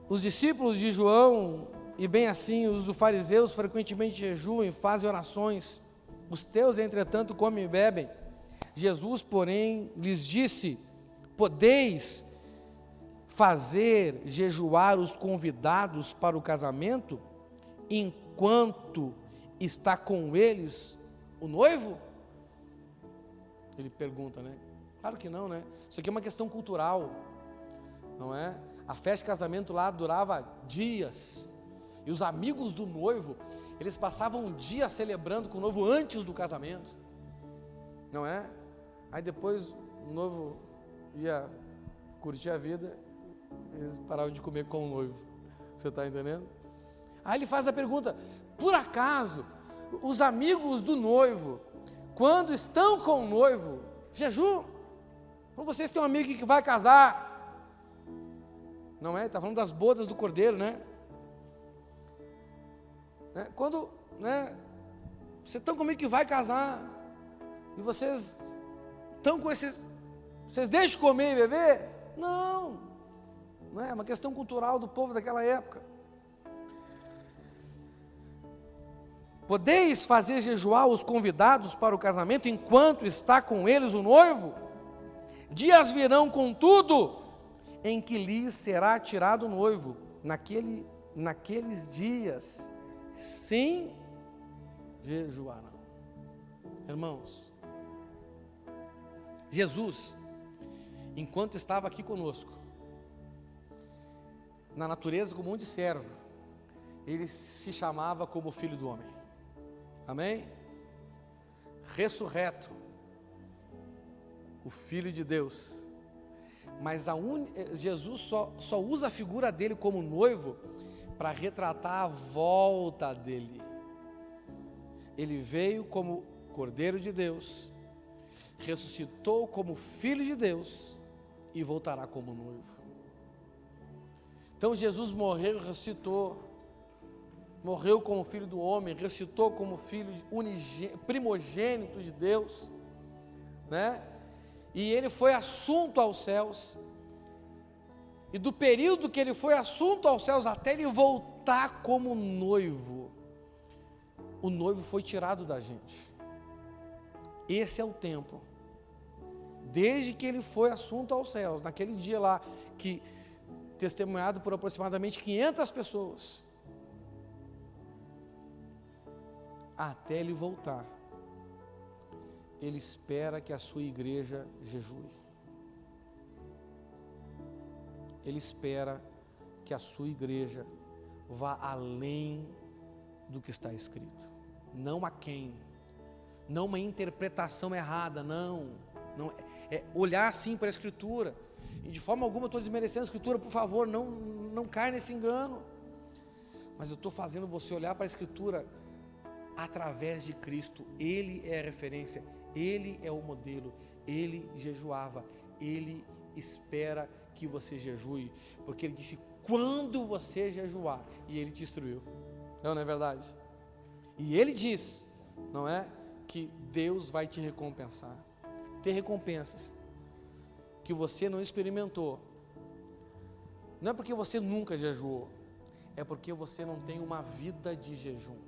Speaker 1: os discípulos de João, e bem assim os dos fariseus, frequentemente jejuam e fazem orações. Os teus, entretanto, comem e bebem. Jesus, porém, lhes disse, podeis fazer jejuar os convidados para o casamento, enquanto está com eles o noivo? Ele pergunta, né? Claro que não, né? Isso aqui é uma questão cultural, não é? A festa de casamento lá durava dias, e os amigos do noivo, eles passavam um dia celebrando com o noivo antes do casamento, não é? Aí depois o noivo ia curtir a vida, eles paravam de comer com o noivo, você está entendendo? Aí ele faz a pergunta, por acaso, os amigos do noivo, quando estão com o noivo, jejuam? Ou vocês têm um amigo que vai casar? Não é? Está falando das bodas do cordeiro, né? Quando, vocês estão com um amigo que vai casar, e vocês estão com esses, vocês deixam de comer e beber? Não é uma questão cultural do povo daquela época. Podeis fazer jejuar os convidados para o casamento enquanto está com eles o noivo? Dias virão, contudo, em que lhes será tirado o noivo. Naqueles dias, sim, jejuarão. Irmãos, Jesus, enquanto estava aqui conosco, na natureza comum de servo, ele se chamava como Filho do Homem. Amém? Ressurreto, o Filho de Deus. Mas Jesus só usa a figura dele como noivo para retratar a volta dele. Ele veio como Cordeiro de Deus, ressuscitou como Filho de Deus e voltará como noivo. Então Jesus morreu e ressuscitou, morreu como Filho do Homem, ressuscitou como Filho primogênito de Deus, né? E ele foi assunto aos céus, e do período que ele foi assunto aos céus até ele voltar como noivo, o noivo foi tirado da gente. Esse é o tempo, desde que ele foi assunto aos céus, naquele dia lá, que testemunhado por aproximadamente 500 pessoas, até ele voltar, ele espera que a sua igreja jejue. Ele espera que a sua igreja vá além do que está escrito, não a quem, não uma interpretação errada, não é olhar assim para a Escritura, e de forma alguma eu estou desmerecendo a Escritura, por favor, não caia nesse engano, mas eu estou fazendo você olhar para a Escritura através de Cristo. Ele é a referência, Ele é o modelo, Ele jejuava, Ele espera que você jejue, porque Ele disse, quando você jejuar, e Ele te instruiu, não é verdade? E Ele diz, não é, que Deus vai te recompensar. Tem recompensas que você não experimentou, não é porque você nunca jejuou, é porque você não tem uma vida de jejum.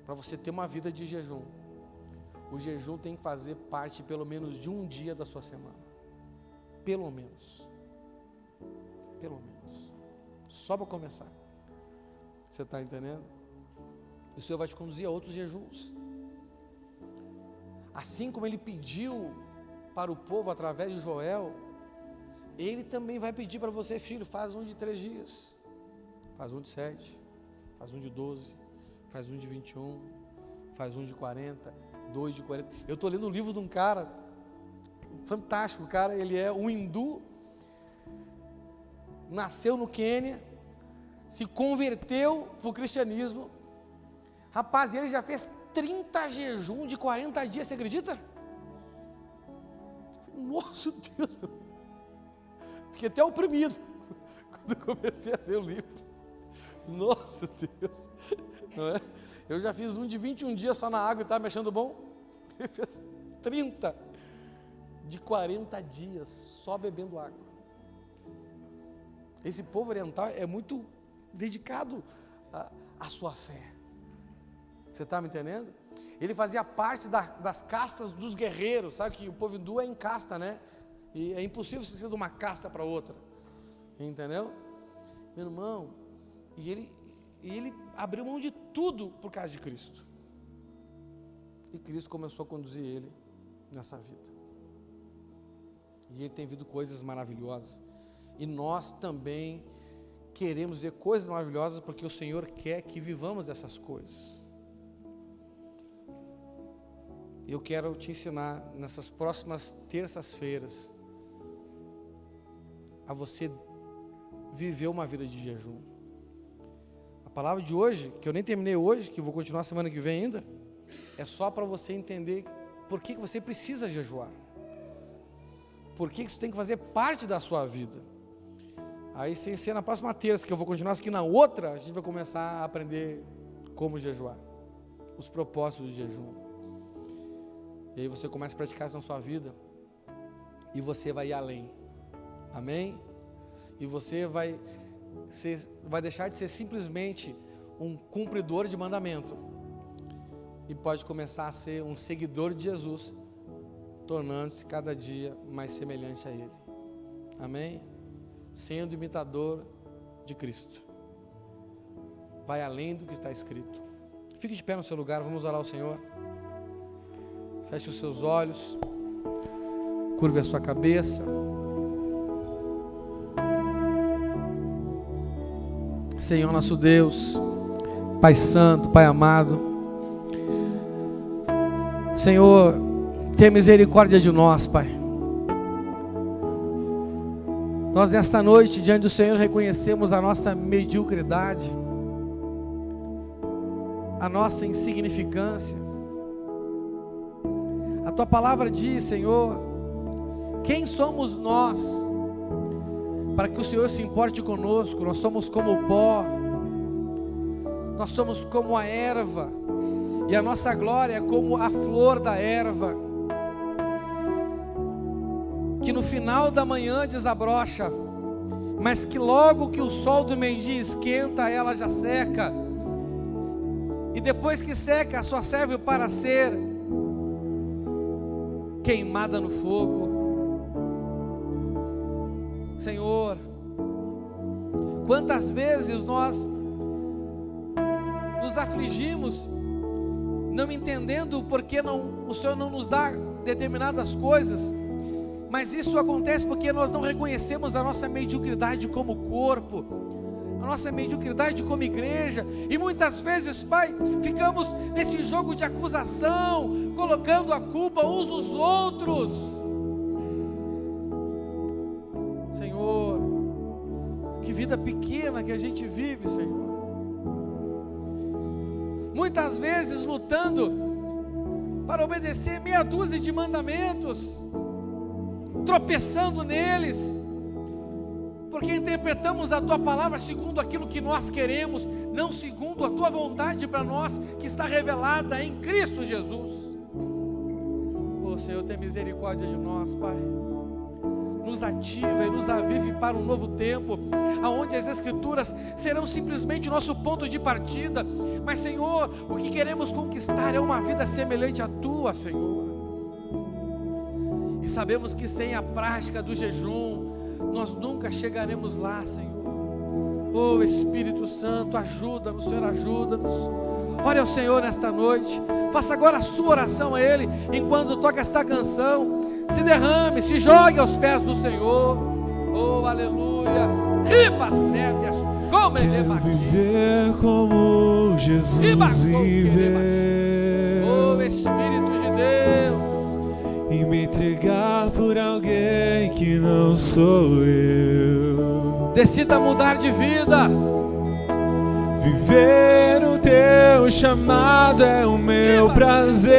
Speaker 1: Para você ter uma vida de jejum, o jejum tem que fazer parte pelo menos de um dia da sua semana, pelo menos, só para começar. Você está entendendo? O Senhor vai te conduzir a outros jejuns, assim como Ele pediu para o povo através de Joel, Ele também vai pedir para você, filho, faz um de 3 dias, faz um de 7, faz um de 12, faz um de 21, faz um de 40, 2 de 40. Eu estou lendo o livro de um cara fantástico, o cara, ele é um hindu, nasceu no Quênia, se converteu para o cristianismo, rapaz, ele já fez 30 jejum de 40 dias, você acredita? Nossa Deus, fiquei até oprimido quando comecei a ler o livro. Nossa Deus, não é? Eu já fiz um de 21 dias só na água e estava me achando bom. Ele fez 30 de 40 dias só bebendo água. Esse povo oriental é muito dedicado à sua fé. Você está me entendendo? Ele fazia parte das castas dos guerreiros, sabe que o povo hindu é em casta, né? E é impossível você ser de uma casta para outra, entendeu? Meu irmão, e ele abriu mão de tudo por causa de Cristo. E Cristo começou a conduzir ele nessa vida. E ele tem visto coisas maravilhosas. E nós também queremos ver coisas maravilhosas, porque o Senhor quer que vivamos essas coisas. Eu quero te ensinar nessas próximas terças-feiras a você viver uma vida de jejum. A palavra de hoje, que eu nem terminei hoje, que eu vou continuar semana que vem ainda, é só para você entender por que você precisa jejuar. Por que isso tem que fazer parte da sua vida. Aí, sem ser na próxima terça, que eu vou continuar aqui na outra, a gente vai começar a aprender como jejuar, os propósitos do jejum. E aí você começa a praticar isso na sua vida, e você vai ir além, amém? E você vai deixar de ser simplesmente um cumpridor de mandamento, e pode começar a ser um seguidor de Jesus, tornando-se cada dia mais semelhante a Ele, amém? Sendo imitador de Cristo. Vai além do que está escrito. Fique de pé no seu lugar, vamos orar ao Senhor. Feche os seus olhos. Curve a sua cabeça. Senhor nosso Deus, Pai Santo, Pai amado, Senhor, tenha misericórdia de nós, Pai. Nós nesta noite, diante do Senhor, reconhecemos a nossa mediocridade, a nossa insignificância. A Tua palavra diz, Senhor, quem somos nós para que o Senhor se importe conosco? Nós somos como o pó, nós somos como a erva, e a nossa glória é como a flor da erva, que no final da manhã desabrocha, mas que logo que o sol do meio-dia esquenta, ela já seca, e depois que seca, só serve para ser queimada no fogo. Senhor, quantas vezes nós nos afligimos, não entendendo porque o Senhor não nos dá determinadas coisas, mas isso acontece porque nós não reconhecemos a nossa mediocridade como corpo, a nossa mediocridade como igreja, e muitas vezes, Pai, ficamos nesse jogo de acusação, colocando a culpa uns nos outros. Senhor, que vida pequena que a gente vive, Senhor. Muitas vezes lutando para obedecer meia dúzia de mandamentos, tropeçando neles, porque interpretamos a Tua palavra segundo aquilo que nós queremos, não segundo a Tua vontade para nós, que está revelada em Cristo Jesus. Oh Senhor, tenha misericórdia de nós, Pai. Nos ativa e nos avive para um novo tempo, aonde as Escrituras serão simplesmente o nosso ponto de partida, mas Senhor, o que queremos conquistar é uma vida semelhante à Tua, Senhor, e sabemos que sem a prática do jejum, nós nunca chegaremos lá, Senhor. Oh Espírito Santo, ajuda-nos, Senhor, ajuda-nos. Ore ao Senhor nesta noite, faça agora a sua oração a Ele, enquanto toca esta canção. Se derrame, se jogue aos pés do Senhor. Oh, aleluia. Ribas nébias, como ele
Speaker 2: quero viver como Jesus vive.
Speaker 1: Oh, Espírito de Deus.
Speaker 2: E me entregar por alguém que não sou eu.
Speaker 1: Decida mudar de vida.
Speaker 2: Viver o Teu chamado é o meu prazer.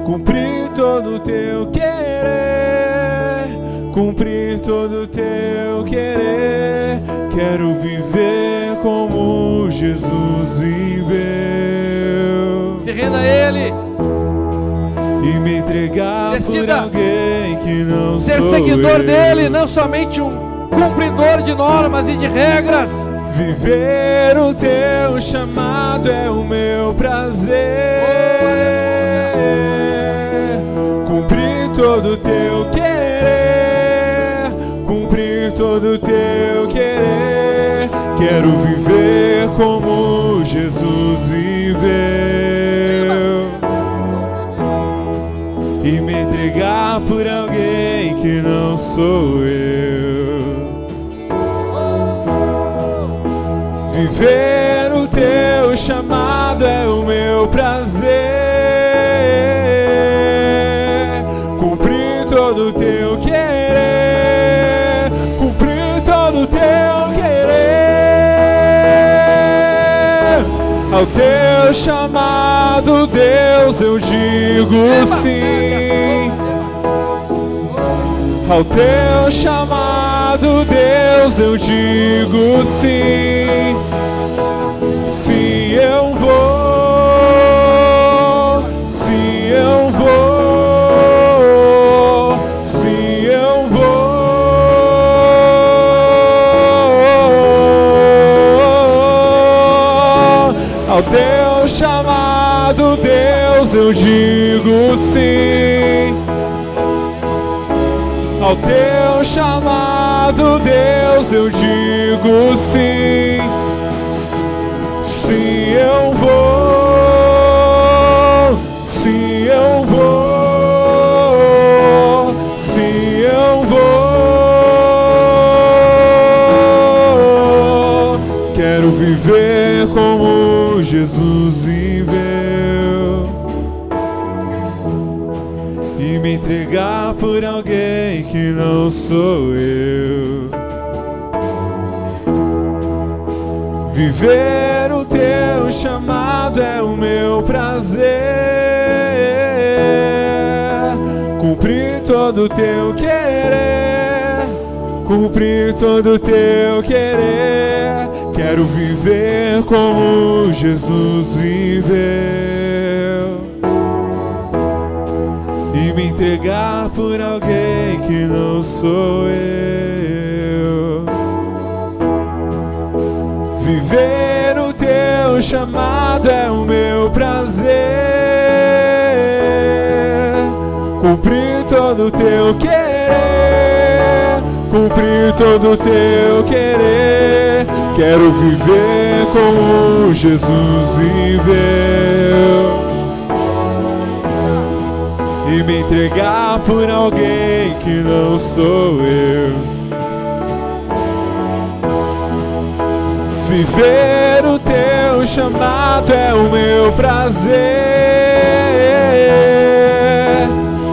Speaker 2: Cumprir todo o Teu querer, cumprir todo o Teu querer. Quero viver como Jesus viveu.
Speaker 1: Se renda a Ele.
Speaker 2: E me entregar por alguém que não sou
Speaker 1: ser seguidor dEle, não somente um cumpridor de normas e de regras.
Speaker 2: Viver o Teu chamado é o meu prazer. Cumprir todo o Teu querer, cumprir todo o Teu querer. Quero viver como Jesus viveu. E me entregar por alguém que não sou eu. Viver o Teu chamado é o meu prazer. Cumprir todo o Teu querer, cumprir todo o Teu querer. Ao Teu chamado, Deus, eu digo sim. Ao Teu chamado, Deus, eu digo sim. Sim, eu vou. Sim, eu vou. Sim, eu vou. Ao Teu chamado, Deus, eu digo sim. Ao Teu chamado, Deus, eu digo sim. Sim, eu vou. Sim, eu vou. viver como Jesus viveu e me entregar por alguém que não sou eu. Viver o teu chamado é o meu prazer, cumprir todo o teu querer, cumprir todo o teu querer. Quero viver como Jesus viveu e me entregar por alguém que não sou eu. Viver o teu chamado é o meu prazer, cumprir todo o teu querer, cumprir todo o teu querer. Quero viver como Jesus viveu e me entregar por alguém que não sou eu. Viver o teu chamado é o meu prazer,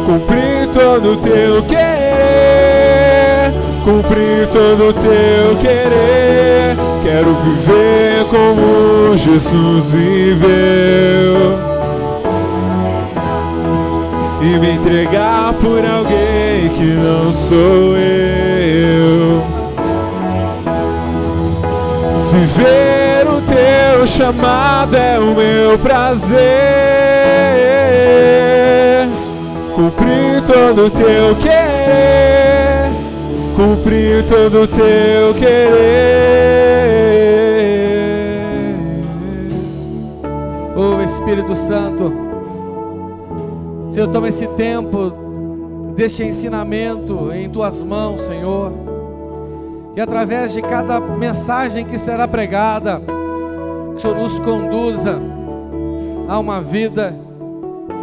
Speaker 2: cumprir todo o teu querer, cumprir todo o teu querer. Quero viver como Jesus viveu e me entregar por alguém que não sou eu. Viver o teu chamado é o meu prazer, cumprir todo o teu querer, cumprir todo o teu querer.
Speaker 1: Oh Espírito Santo, Senhor, toma esse tempo deste ensinamento em Tuas mãos, Senhor. E através de cada mensagem que será pregada, que o Senhor nos conduza a uma vida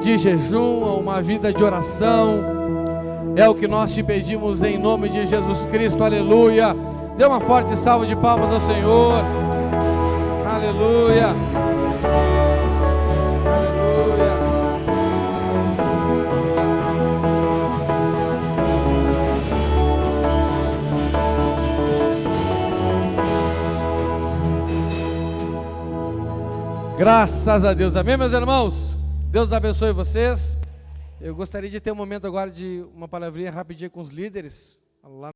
Speaker 1: de jejum, a uma vida de oração. É o que nós te pedimos em nome de Jesus Cristo, aleluia. Dê uma forte salva de palmas ao Senhor, aleluia. Graças a Deus, amém, meus irmãos? Deus abençoe vocês. Eu gostaria de ter um momento agora de uma palavrinha rapidinha com os líderes lá